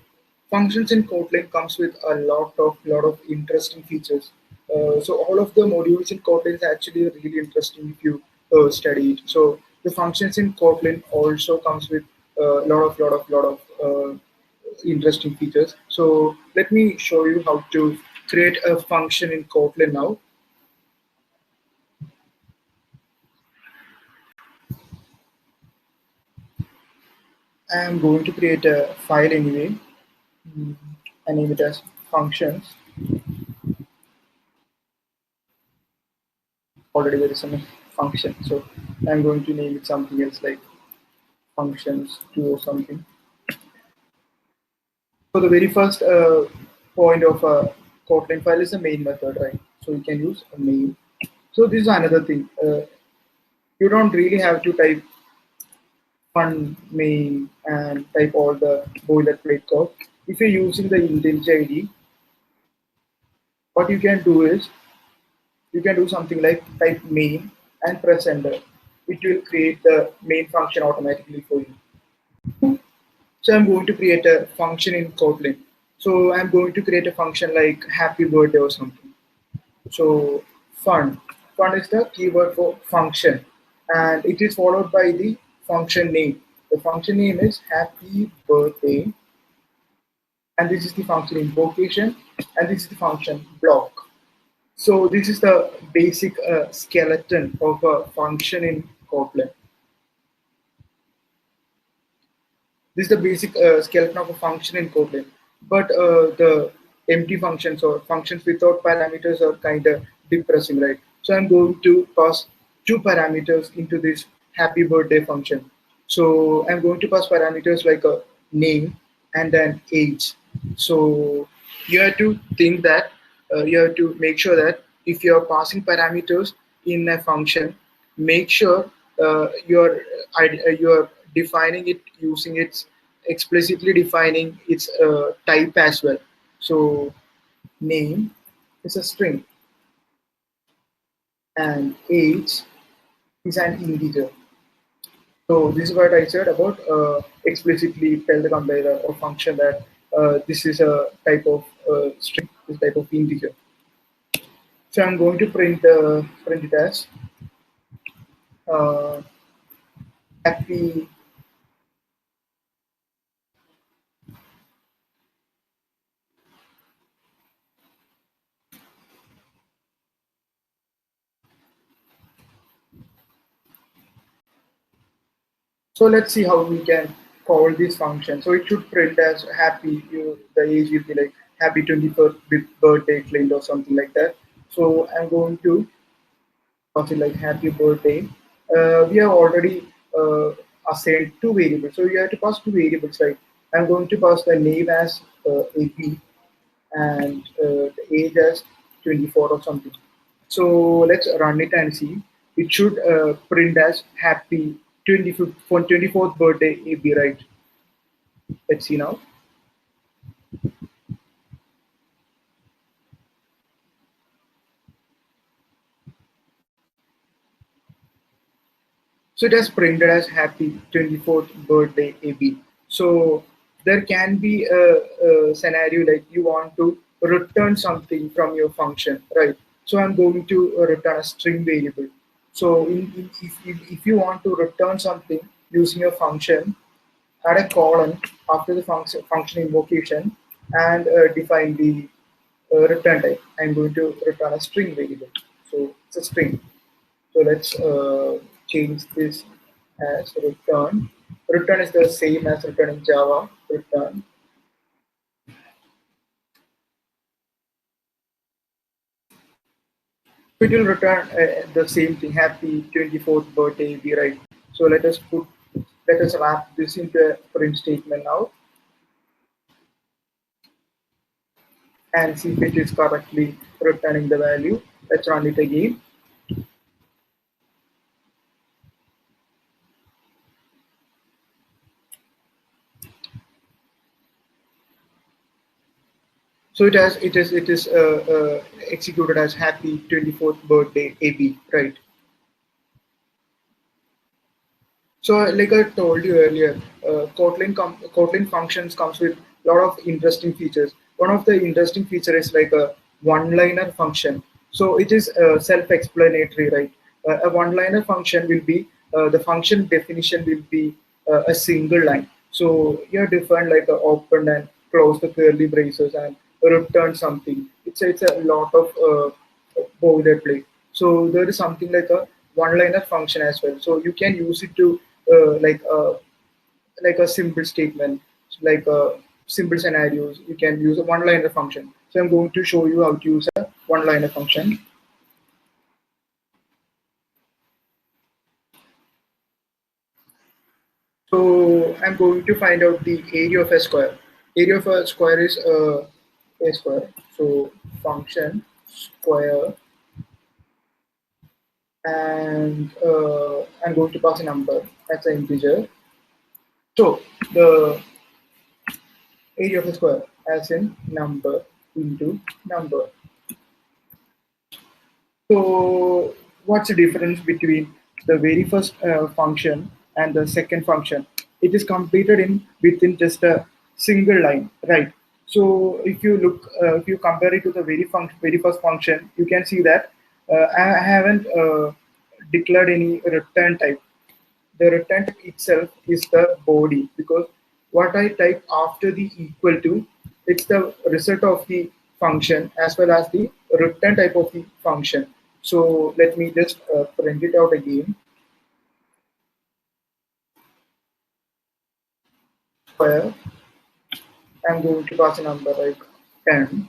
functions in Kotlin comes with a lot of interesting features. So all of the modules in Kotlin is actually really interesting if you study it. So the functions in Kotlin also comes with a lot of interesting features. So let me show you how to create a function in Kotlin now. I'm going to create a file anyway. I name it as functions. Already there is some function, so I'm going to name it something else like functions 2 or something. So the very first point of a Kotlin file is a main method, right? So you can use a main. So this is another thing. You don't really have to type fun main and type all the boilerplate code. If you're using the IntelliJ IDE, what you can do is you can do something like type main and press enter. It will create the main function automatically for you. So I'm going to create a function in Kotlin. So I'm going to create a function like happy birthday or something. So fun. Fun is the keyword for function. And it is followed by the function name. The function name is happy birthday. And this is the function invocation. And this is the function block. So this is the basic skeleton of a function in Kotlin. This is the basic skeleton of a function in Kotlin. But the empty functions or functions without parameters are kind of depressing, right? So I'm going to pass 2 parameters into this happy birthday function. So I'm going to pass parameters like a name and an age. So you have to think that you have to make sure that if you're passing parameters in a function, make sure you're defining it using its explicitly defining its type as well. So name is a string. and age is an integer. So this is what I said about explicitly tell the compiler or function that this is a type of string, this type of integer. So I'm going to print it as uh, happy. So let's see how we can call this function. So it should print as happy. The age will be like happy 24th birthday Clint or something like that. So I'm going to something like happy birthday. We have already assigned two variables. So you have to pass two variables, right? I'm going to pass the name as AP and the age as 24 or something. So let's run it and see. It should print as happy 25th, 24th birthday AB, right? Let's see now. So it has printed as happy 24th birthday AB. So there can be a scenario like you want to return something from your function, right? So I'm going to return a string variable. So if you want to return something using a function, add a colon after the function invocation and define the return type. I'm going to return a string variable. So it's a string. So let's change this as return. Return is the same as return in Java. Return. It will return the same thing. Happy 24th birthday. Be right. So let us wrap this into a print statement now and see if it is correctly returning the value. Let's run it again. So it is executed as happy 24th birthday AB, right? So, like I told you earlier, Kotlin functions comes with a lot of interesting features. One of the interesting feature is like a one-liner function. So it is self-explanatory, right? A one-liner function will be the function definition will be a single line. So you define like a open and close the curly braces and return something. It's a lot of boilerplate. So there is something like a one-liner function as well. So you can use it to like a simple statement, like simple scenarios. You can use a one-liner function. So I'm going to show you how to use a one-liner function. So I'm going to find out the area of a square. Area of a square is a square. So function square, and I'm going to pass a number as an integer. So the area of a square as in number into number. So what's the difference between the very first function and the second function? It is completed in within just a single line, right? So if you compare it to the very first function, you can see that I haven't declared any return type. The return type itself is the body, because what I type after the equal to, it's the result of the function as well as the return type of the function. So let me just print it out again. Where I'm going to pass a number like 10.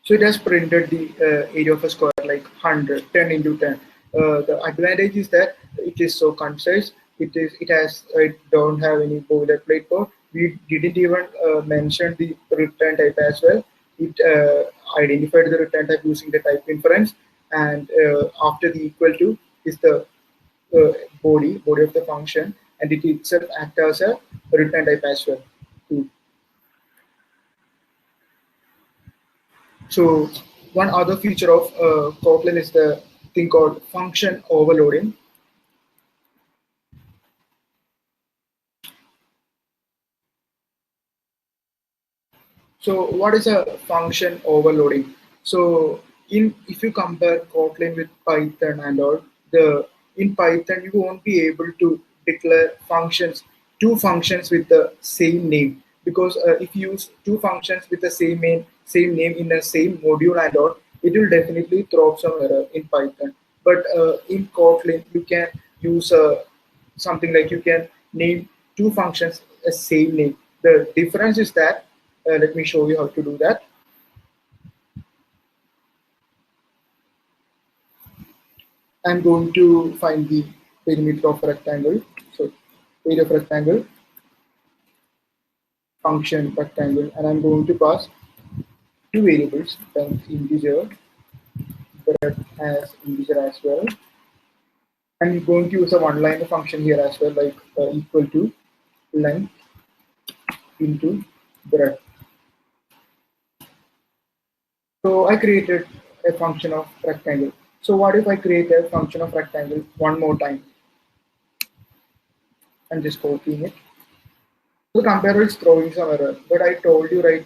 So it has printed the area of a square like 100, 10 into 10. The advantage is that it is so concise. It don't have any boilerplate code. We didn't even mention the return type as well. It identified the return type using the type inference, and after the equal to, is the body of the function, and it itself acts as a return type as well. So one other feature of Kotlin is the thing called function overloading. So what is a function overloading? So in if you compare Kotlin with Python and all, the in Python you won't be able to declare two functions with the same name, because if you use two functions with the same name in the same module and all, it will definitely throw up some error in Python. But in Kotlin you can use something like you can name two functions a same name. The difference is that let me show you how to do that. I'm going to find the perimeter of a rectangle. So area of rectangle, function rectangle, and I'm going to pass two variables, length integer, breadth as integer as well. I'm going to use a one-liner function here as well, like equal to length into breadth. So I created a function of rectangle. So what if I create a function of rectangle one more time? I'm just copying it. The compiler is throwing some error, but I told you, right,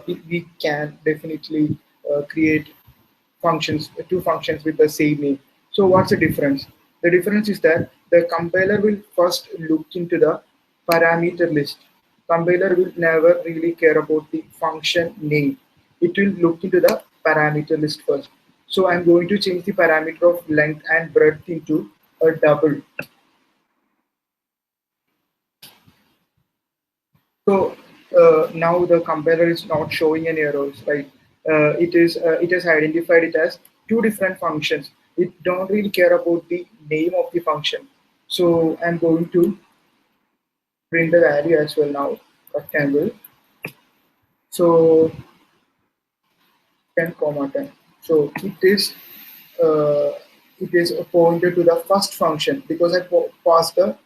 we can definitely create two functions with the same name. So what's the difference? The difference is that the compiler will first look into the parameter list. Compiler will never really care about the function name. It will look into the parameter list first. So I'm going to change the parameter of length and breadth into a double. So now the compiler is not showing any errors, right? It has identified it as two different functions. It don't really care about the name of the function. So I'm going to print the value as well now, rectangle. So 10 comma 10. So uh, it is pointed to the first function because I passed the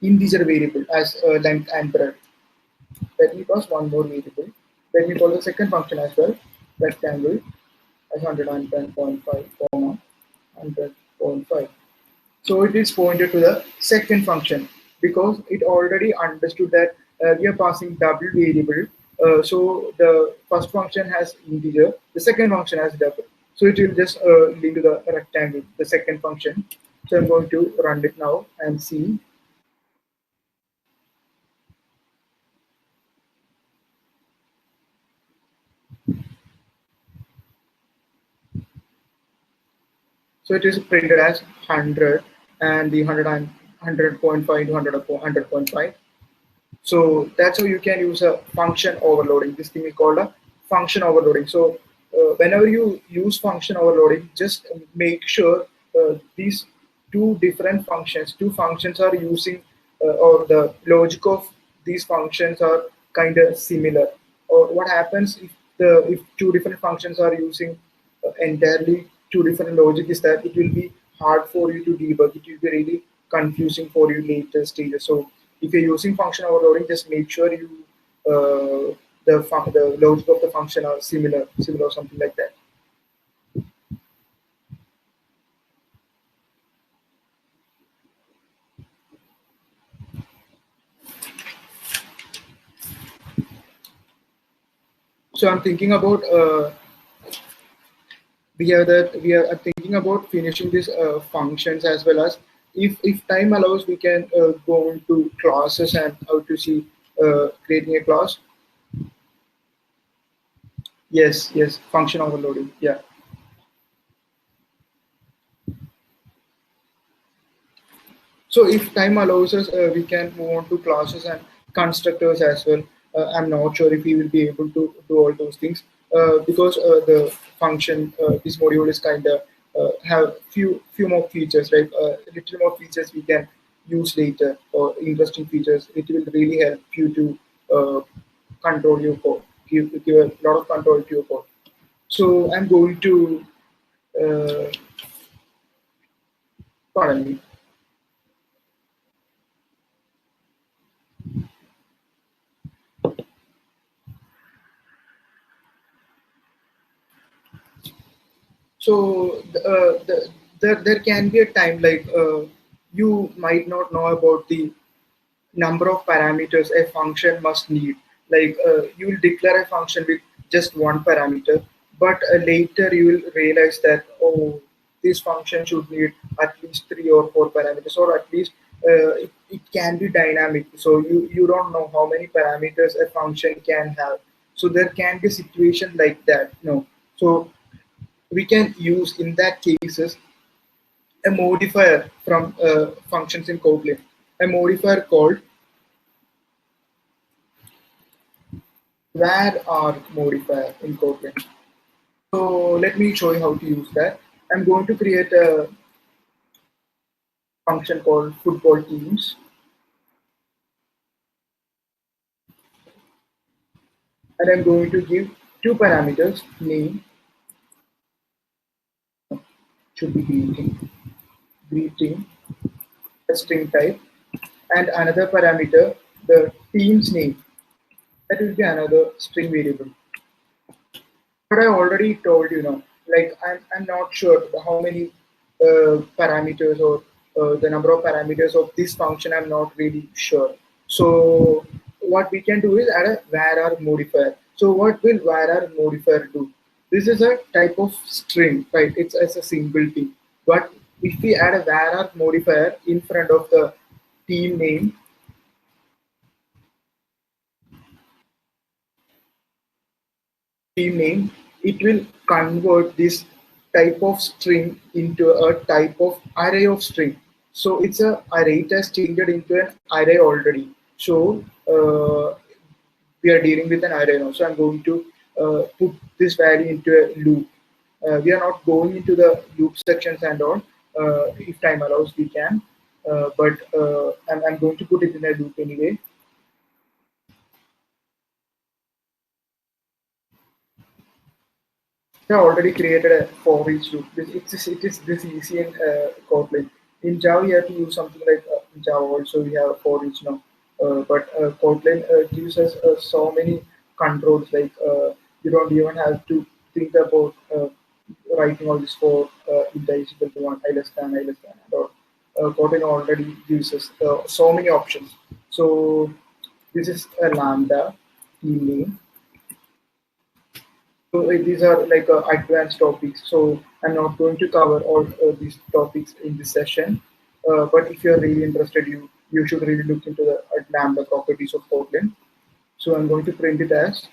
integer variable as length and breadth. Let me pass one more variable. Let me call the second function as well, rectangle as 110.5 comma 100.5. So it is pointed to the second function because it already understood that we are passing double variable. So the first function has integer, the second function has double. So it will just link to the rectangle, the second function. So I'm going to run it now and see. So it is printed as 100 and the 100.5 to 100.5. So that's how you can use a function overloading. This thing is called a function overloading. So whenever you use function overloading, just make sure these two functions are using, or the logic of these functions are kind of similar. Or what happens if two different functions are using entirely two different logic is that it will be hard for you to debug. It will be really confusing for you later stages. So if you're using function overloading, just make sure you the logic of the function are similar or something like that. So I'm thinking about we are thinking about finishing these functions as well as if time allows, we can go into classes and how to see creating a class. Yes, function overloading. Yeah. So if time allows us, we can move on to classes and constructors as well. I'm not sure if we will be able to do all those things because the function, this module is kind of have few more features, right? Little more features we can use later, or interesting features. It will really help you to control your code, give a lot of control to your code. So I'm going to uh, Pardon me. So there can be a time like you might not know about the number of parameters a function must need. Like you will declare a function with just one parameter, but later you will realize that, oh, this function should need at least three or four parameters, or at least it can be dynamic. So you don't know how many parameters a function can have. So there can be a situation like that. No. So we can use in that cases a modifier from functions in Kotlin, a modifier called var modifier in Kotlin. So let me show you how to use that. I'm going to create a function called football teams, and I'm going to give two parameters. Name should be greeting, a string type, and another parameter, the team's name. That will be another string variable. But I already told you now, like I'm not sure how many parameters or the number of parameters of this function. I'm not really sure. So what we can do is add a var modifier. So what will var modifier do? This is a type of string, right? It's as a single thing. But if we add a var modifier in front of the team name, it will convert this type of string into a type of array of string. So it's a array. It has changed into an array already. So we are dealing with an array now. So I'm going to put this value into a loop. We are not going into the loop sections and all. If time allows, we can. But I'm going to put it in a loop anyway. I already created a for each loop. It is this easy in Kotlin. In Java, you have to use something like Java also we have for each now. But Kotlin gives us so many controls. Like you don't even have to think about writing all this for int is equal to one, I less than, I less than, and all. Kotlin already gives us so many options. So this is a lambda team name. So these are like advanced topics. So I'm not going to cover all these topics in this session. But if you're really interested, you should really look into the Lambda properties of Kotlin. So I'm going to print it as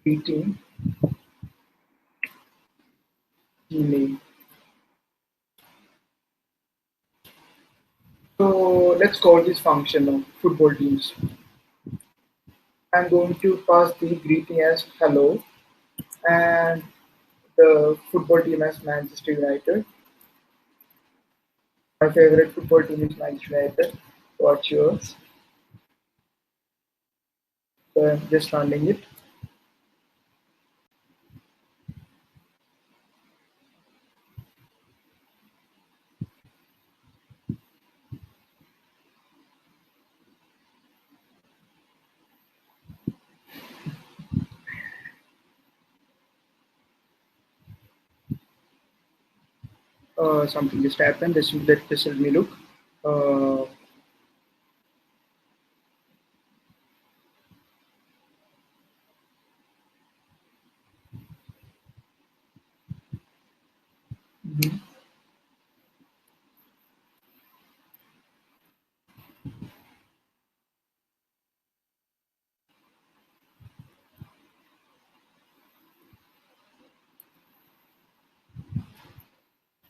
greeting email. So let's call this function now, football teams. I'm going to pass the greeting as hello and the football team as Manchester United. My favorite football team is Manchester United. What's yours? So I'm just running it. Something just happened. This let me look. Uh, mhm.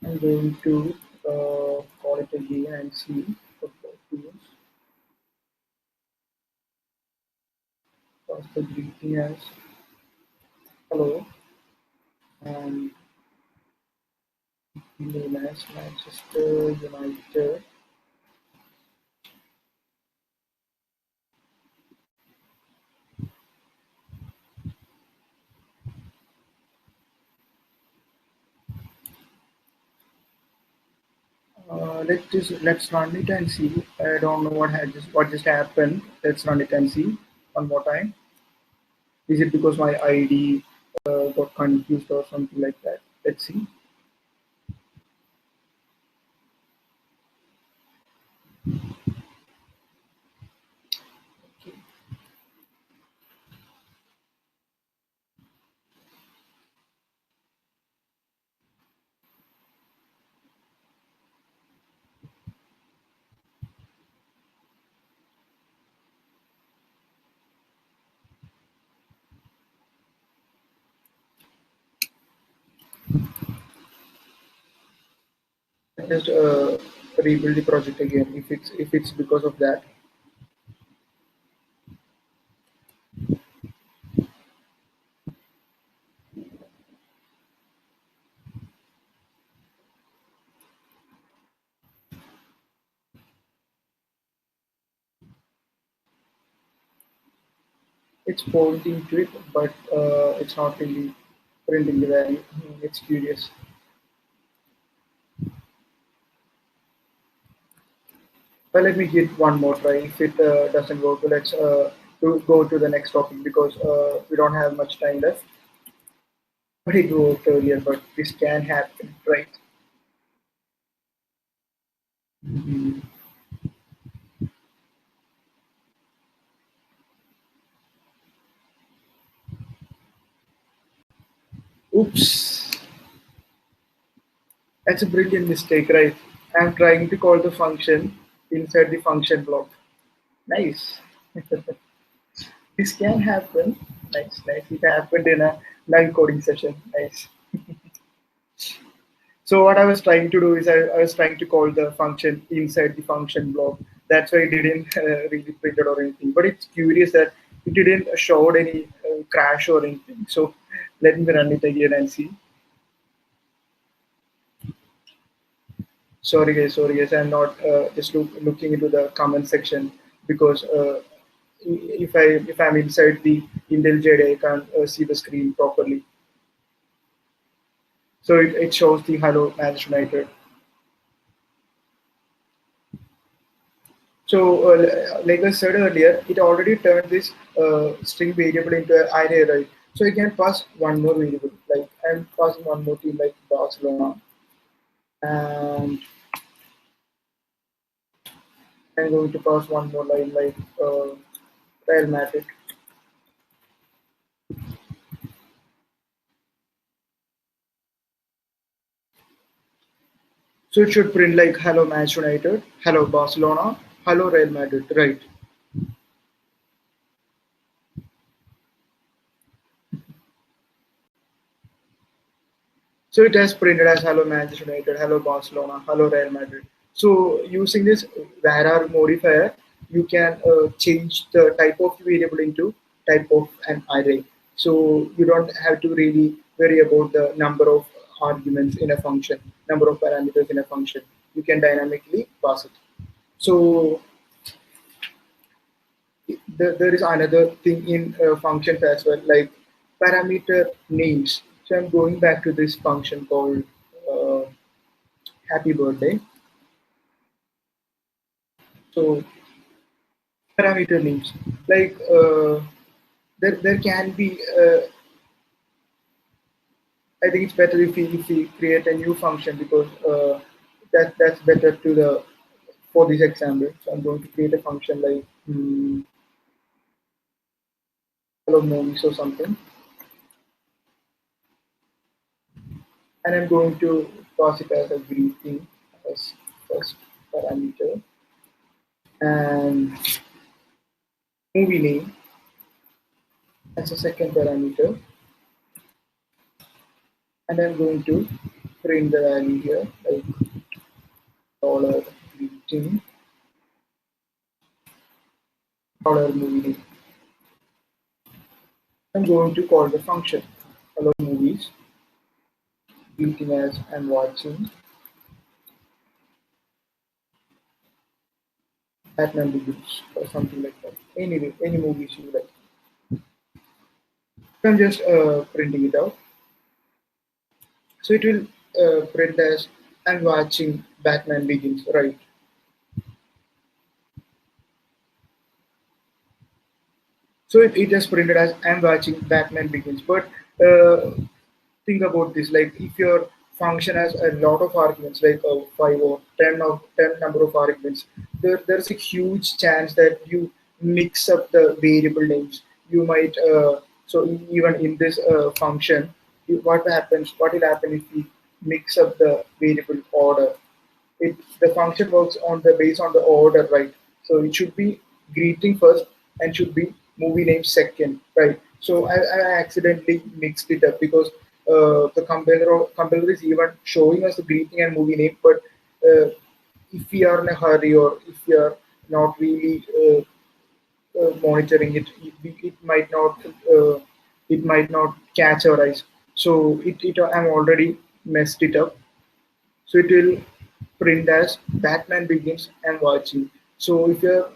I'm going to call it again and see football teams. Pass the greeting as hello and name as Manchester United. Let's run it and see. I don't know what just happened. Let's run it and see one more time. Is it because my ID got confused or something like that? Let's see. Just rebuild the project again if it's because of that. It's pointing to it, but it's not really printing the value. It's curious. Well, let me give one more try. If it doesn't work, let's go to the next topic because we don't have much time left. But it worked earlier, but this can happen, right? Mhm. Oops, that's a brilliant mistake, right? I'm trying to call the function inside the function block. Nice. This can happen. Nice, nice. It happened in a live coding session. Nice. So what I was trying to do is I was trying to call the function inside the function block. That's why it didn't really print it or anything. But it's curious that it didn't show any crash or anything. So let me run it again and see. Sorry guys, I'm not just looking into the comment section because if I'm inside the IntelliJ, I can't see the screen properly. So it shows the hello Manchester United. So, like I said earlier, it already turned this string variable into an array, right? So you can pass one more variable, like I'm passing one more team like Barcelona, and I'm going to pass one more line like Real Madrid. So it should print like hello Manchester United, hello Barcelona, hello Real Madrid, right? So it has printed as hello Manchester United, hello Barcelona, hello Real Madrid. So using this var modifier, you can change the type of variable into type of an array. So you don't have to really worry about the number of arguments in a function, number of parameters in a function. You can dynamically pass it. So there is another thing in functions as well, like parameter names. So I'm going back to this function called uh, happy birthday. So parameter names, like there can be. I think it's better if we create a new function because that's better to the for this example. So I'm going to create a function like hello movies or something, and I'm going to pass it as a greeting as first parameter and movie name as a second parameter, and I'm going to print the value here like dollar greeting dollar movie name. I'm going to call the function hello movies greeting as I'm watching at number groups or something like that. Anyway, any movies you like. So I'm just printing it out. So it will print as I'm watching Batman Begins, right? So it is printed as I'm watching Batman Begins. But uh, think about this: like if your function has a lot of arguments, like 5 or 10 number of arguments, there's a huge chance that you mix up the variable names. You might even in this function, what will happen if we mix up the variable order? The function works on the based on the order, right? So it should be greeting first and should be movie name second, right? So I accidentally mixed it up because the compiler is even showing us the greeting and movie name, but if we are in a hurry or if we are not really monitoring it, uh, it might not catch our eyes. So I'm already messed it up, so it will print as Batman Begins and watching. So if you're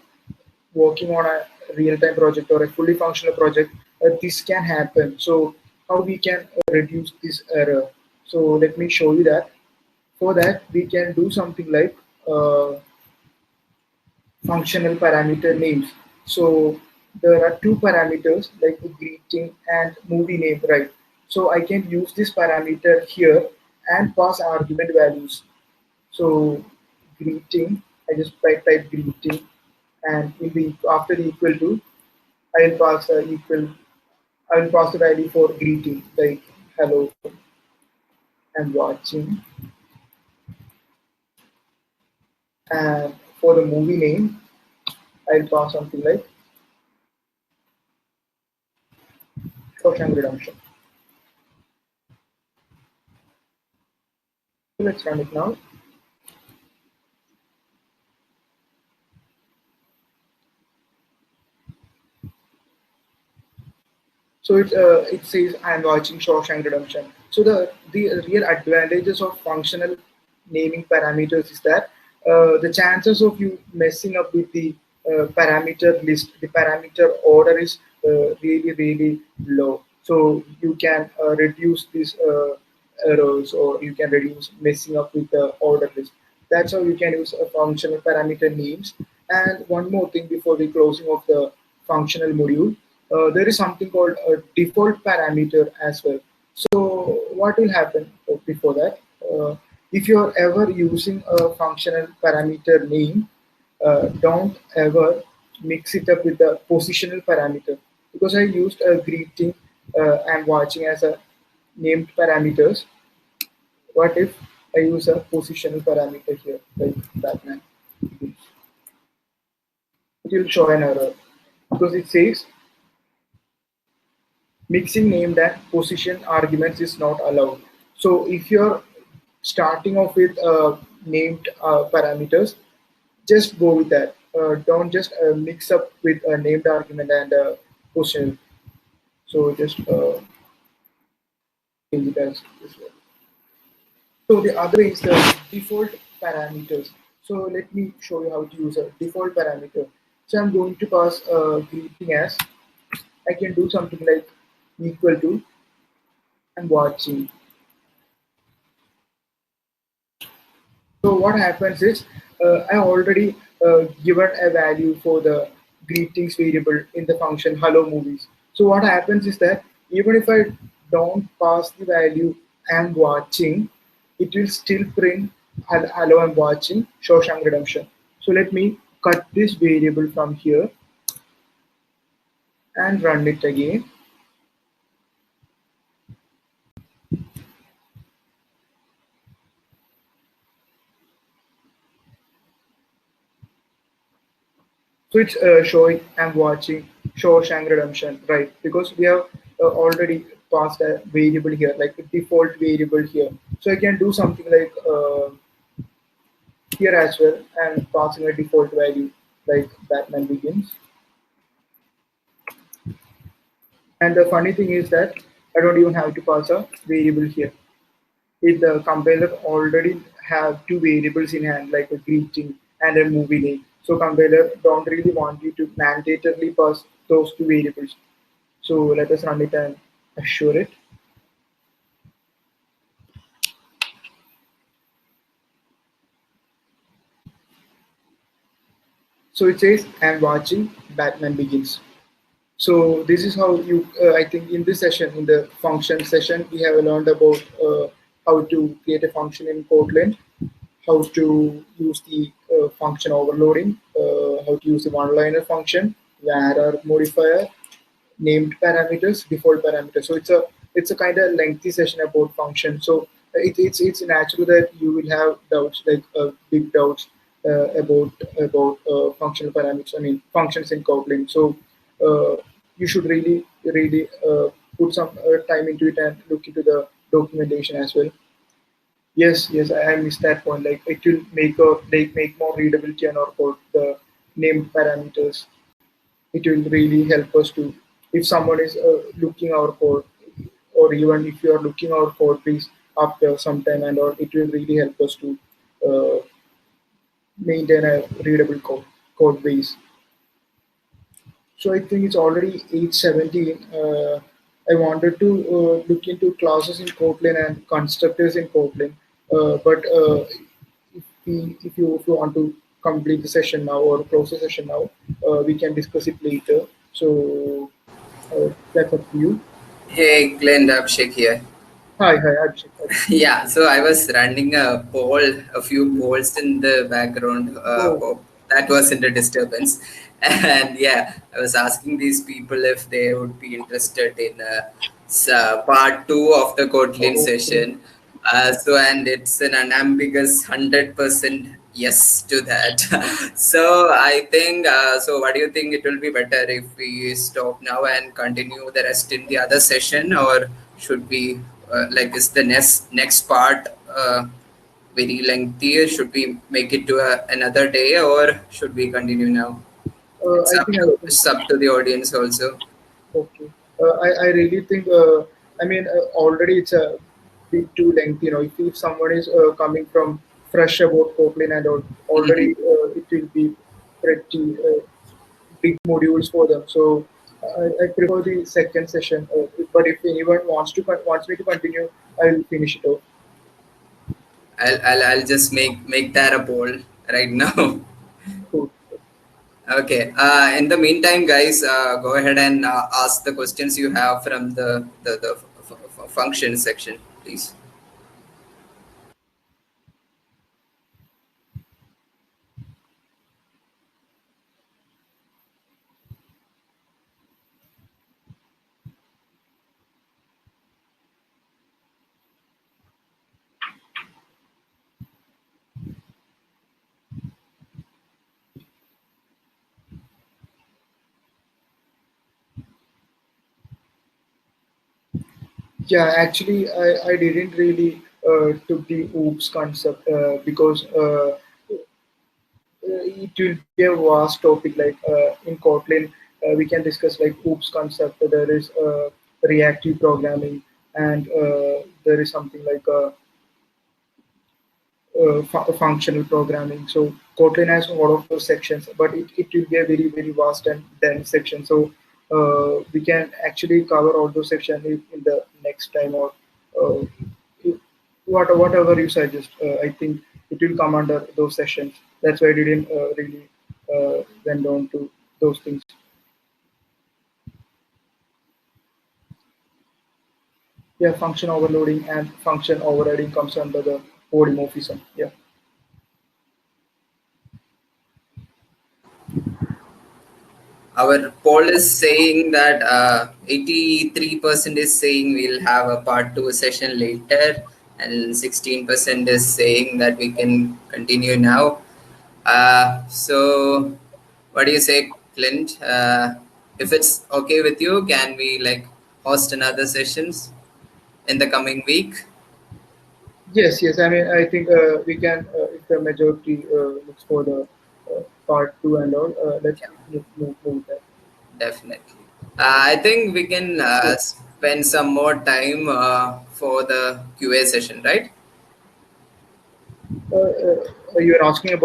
working on a real-time project or a fully functional project, this can happen. So how we can reduce this error? So let me show you that. For that, we can do something like functional parameter names. So there are two parameters like the greeting and movie name, right? So I can use this parameter here and pass argument values. So greeting, I just type greeting, and in the after the equal to, I will pass equal. I will pass the value for greeting like hello and watching, and for the movie name, I will pass something like Shawshank Redemption. So let's run it now. So it says I'm watching Shawshank Redemption. So the real advantages of functional naming parameters is that the chances of you messing up with the parameter list, the parameter order is really low. So you can reduce these errors, or you can reduce messing up with the order list. That's how you can use a functional parameter names. And one more thing before the closing of the functional module, there is something called a default parameter as well. So what will happen before that? If you're ever using a functional parameter name, don't ever mix it up with the positional parameter, because I used a greeting and watching as a named parameters. What if I use a positional parameter here, like Batman? It will show an error because it says mixing named and position arguments is not allowed. So if you're starting off with named parameters, just go with that. Don't just mix up with a named argument and position. So just change it as this way. So the other is the default parameters. So let me show you how to use a default parameter. So I'm going to pass greeting as, I can do something like equal to and watching. So what happens is I already given a value for the greetings variable in the function hello movies. So what happens is that even if I don't pass the value I'm watching, it will still print hello I'm watching Shawshank Redemption. So let me cut this variable from here and run it again. So it's showing I'm watching Shawshank Redemption, right? Because we have already passed a variable here, like a default variable here. So I can do something like here as well and passing a default value like Batman Begins. And the funny thing is that I don't even have to pass a variable here. If the compiler already have two variables in hand, like a greeting and a movie name. So compiler don't really want you to mandatorily pass those two variables. So let us run it and assure it. So it says, I'm watching Batman Begins. So this is how you, I think in this session, in the function session, we have learned about how to create a function in Kotlin, how to use the function overloading, how to use the one-liner function, var modifier, named parameters, default parameters. So it's a kind of lengthy session about function. So it's natural that you will have doubts, like big doubts about functional parameters. I mean functions in Kotlin. So you should really put some time into it and look into the documentation as well. Yes, I missed that point. Like it will make more readability on our code. The named parameters, it will really help us to, if someone is looking our code, or even if you are looking our code base after some time and all, it will really help us to uh, maintain a readable code base. So I think it's already 8:17. I wanted to look into classes in Kotlin and constructors in Kotlin, but if you want to complete the session now or close the session now, we can discuss it later. So that's up to you. Hey, Glenn, Abhishek here. Hi, Abhishek. Yeah, so I was running a few polls in the background. Oh, Hope that wasn't a disturbance. And yeah, I was asking these people if they would be interested in part two of the Kotlin okay. session. And it's an unambiguous 100% yes to that. So I think, so what do you think, it will be better if we stop now and continue the rest in the other session, or should we, like, is the next part very lengthy? Should we make it to another day, or should we continue now? I think I think It's up to the audience also. okay. I really think, I mean, already it's a bit too lengthy. If someone is coming from fresh about Kotlin and all, already Mhm. it will be pretty big modules for them. So I prefer the second session. But if anyone wants me to continue, I will finish it off. I'll just make that a poll right now. Cool. Okay. In the meantime, guys, go ahead and ask the questions you have from the function section, please. Yeah, actually, I didn't really took the OOPS concept because it will be a vast topic. Like in Kotlin, we can discuss like OOPS concept. There is reactive programming, and there is something like functional programming. So Kotlin has a lot of those sections, but it will be a very vast and dense section. So we can actually cover all those sections in the next time, or uh, whatever you suggest. I think it will come under those sessions. That's why I didn't really went on to those things. Yeah, function overloading and function overriding comes under the polymorphism. Yeah. Our poll is saying that 83% is saying we'll have a part two session later, and 16% is saying that we can continue now. So, what do you say, Clint? If it's okay with you, can we like host another sessions in the coming week? Yes. I mean, I think we can, if the majority looks for the part two and all, let's Yeah, move that. definitely. I think we can So, spend some more time for the QA session, right? you're asking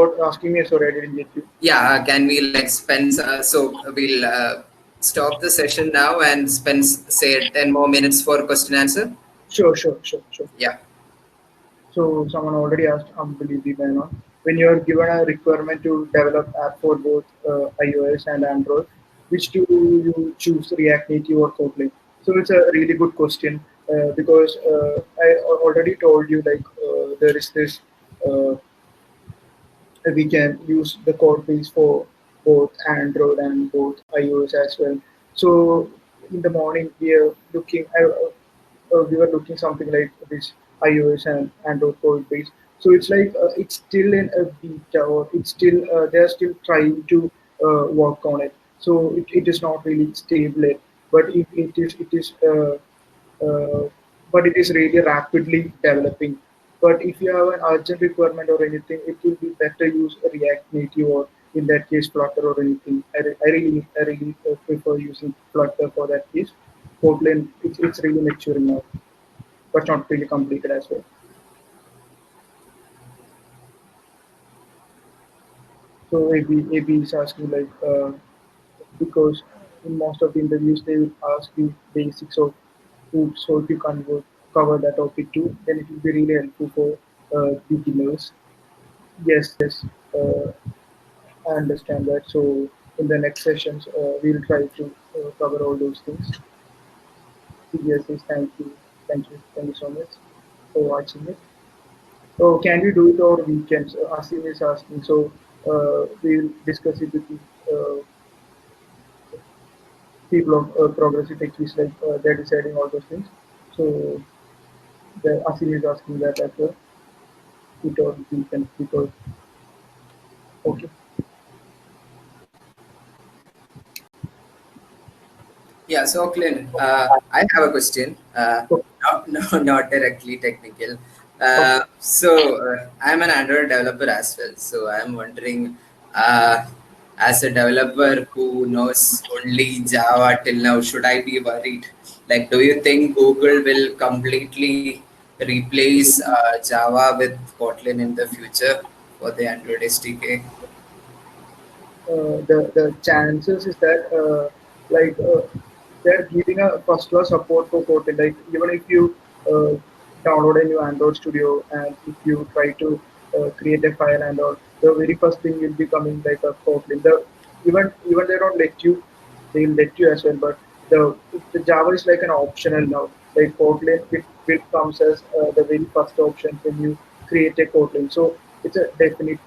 me. Sorry, I didn't get you. Yeah, can we like spend, so we'll stop the session now and spend say 10 more minutes for question answer? Sure. Yeah. So someone already asked, unbelievably by now. when you are given a requirement to develop app for both iOS and Android, which do you choose, React Native or Kotlin? So it's a really good question because already told you like there is this uh, we can use the code base for both Android and both iOS as well. So in the morning we were looking something like this iOS and Android code base. So it's like it's still in a beta or it's still they're still trying to work on it. So it is not really stable yet, but uh, but it is really rapidly developing. But if you have an urgent requirement or anything, it will be better use React Native or in that case Flutter or anything. I really prefer using Flutter for that case. Kotlin, it's really maturing now, but not really completed as well. So AB is asking like because in most of the interviews they will ask you basics of food. So if you can cover that topic too, then it will be really helpful for beginners. Yes, I understand that. So in the next sessions, we'll try to cover all those things. Yes, thank you so much for watching it. So can we do it over weekends? Asim is asking. So we'll discuss it with the people of progressive techies, like they're deciding all those things. So the Asim is asking that as well. It or weekends because okay. Yeah, so Clint, I have a question. So, Not, no, not directly technical. okay. I'm an Android developer as well. So I'm wondering, uh, as a developer who knows only Java till now, should I be worried? Like, do you think Google will completely replace Java with Kotlin in the future for the Android SDK? The chances is that they're giving a first class support for Kotlin. Like even if you uh, download a new Android Studio and if you try to create a file and all, the very first thing will be coming like a Kotlin. Even they don't let you, they'll let you as well. But the Java is like an optional now. Like Kotlin, it comes as the very first option when you create a Kotlin. So it's a definitely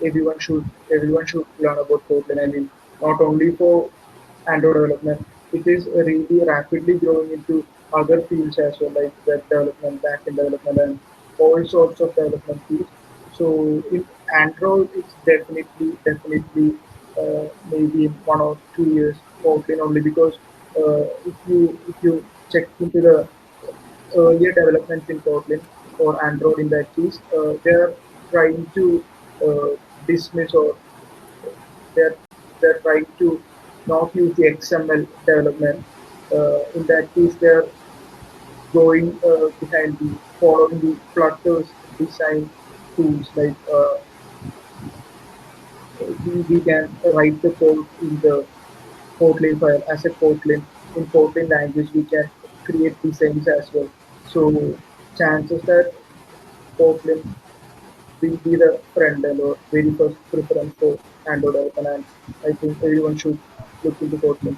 everyone should learn about Kotlin. I mean, not only for Android development, it is really rapidly growing into other fields as well, like web development, backend development, and all sorts of development fields. So in Android, it's definitely maybe in 1 or 2 years Kotlin only because if you check into the earlier developments in Kotlin or Android in that case, they're trying to uh, dismiss or they're they're trying to not use the XML development. In that case, they're going behind the following the Flutter's design tools like we can write the code in the Kotlin file as a Kotlin. In Kotlin language, we can create designs as well. So chances that Kotlin will be the friend end or very first preference for Android development, and I think everyone should look into Kotlin.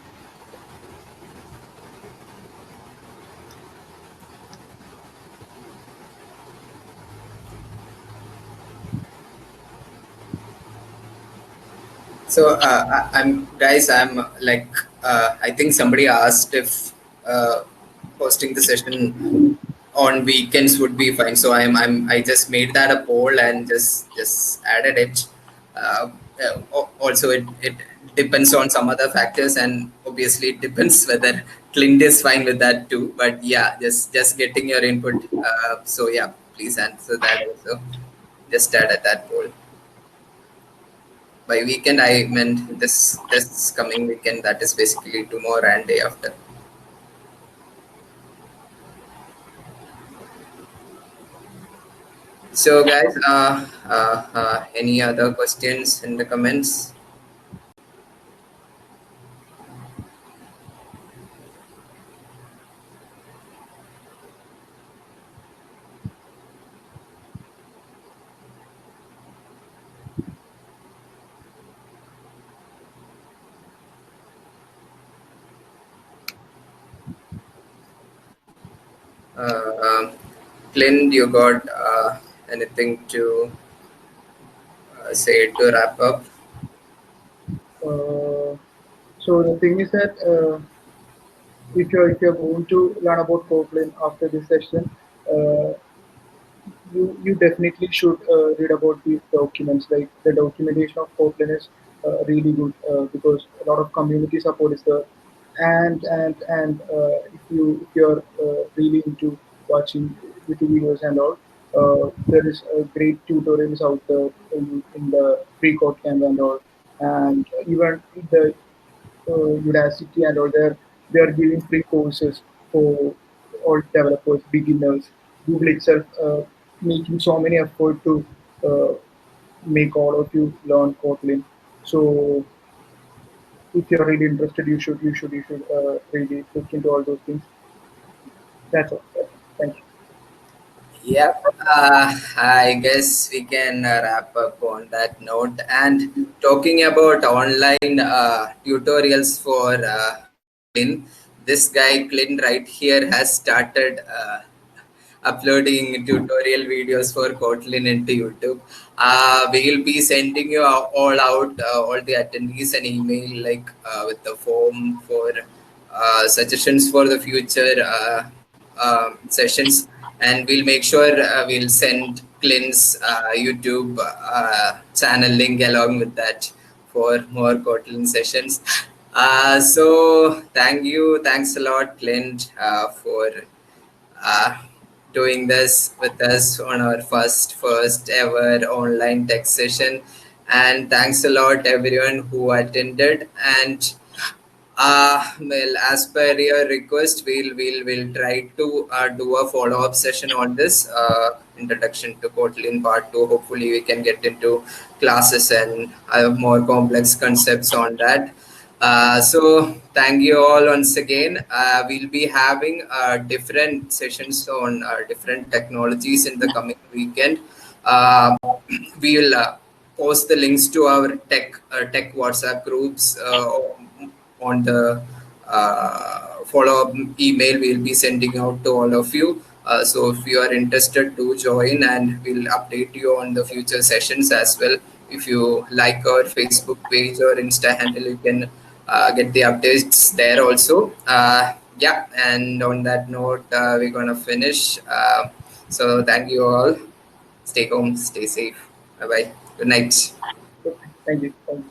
I'm guys. I'm like I think somebody asked if hosting the session on weekends would be fine. So I just made that a poll and just added it. Also, it depends on some other factors, and obviously it depends whether Clint is fine with that too. But yeah, just getting your input. So yeah, please answer that also. Just added that poll. By weekend, I meant this coming weekend. That is basically tomorrow and day after. So, guys, any other questions in the comments? Clint, you got anything to say to wrap up? Uh, so the thing is that if you're going to learn about Kotlin after this session, uh, you definitely should read about these documents. Like the documentation of Kotlin is really good because a lot of community support is there, and if you're really into watching YouTube videos and all, there is great tutorials out there in the free Kotlin and all, and even the Udacity and all they are giving free courses for all developers, beginners. Google itself making so many effort to uh, make all of you learn Kotlin. So if you're really interested, you should really look into all those things. That's all. Thank you. Yep. I guess we can wrap up on that note. And talking about online tutorials for Kotlin, this guy Clint right here has started uploading tutorial videos for Kotlin into YouTube. We will be sending you all out, all the attendees, an email like with the form for suggestions for the future sessions, and we'll make sure we'll send Clint's YouTube channel link along with that for more Kotlin sessions. So thanks a lot, Clint, for uh, doing this with us on our first ever online tech session. And thanks a lot everyone who attended. And well, as per your request, we'll try to do a follow-up session on this introduction to Kotlin part 2. Hopefully we can get into classes and more complex concepts on that. So thank you all once again. We'll be having different sessions on different technologies in the coming weekend. Uh, we'll post the links to our tech WhatsApp groups on the follow-up email we'll be sending out to all of you. So if you are interested to join, and we'll update you on the future sessions as well. If you like our Facebook page or Insta handle, you can get the updates there also. Yeah, and on that note, we're gonna finish. So thank you all. Stay home, stay safe. Bye bye. Good night. Okay. Thank you. Thank you.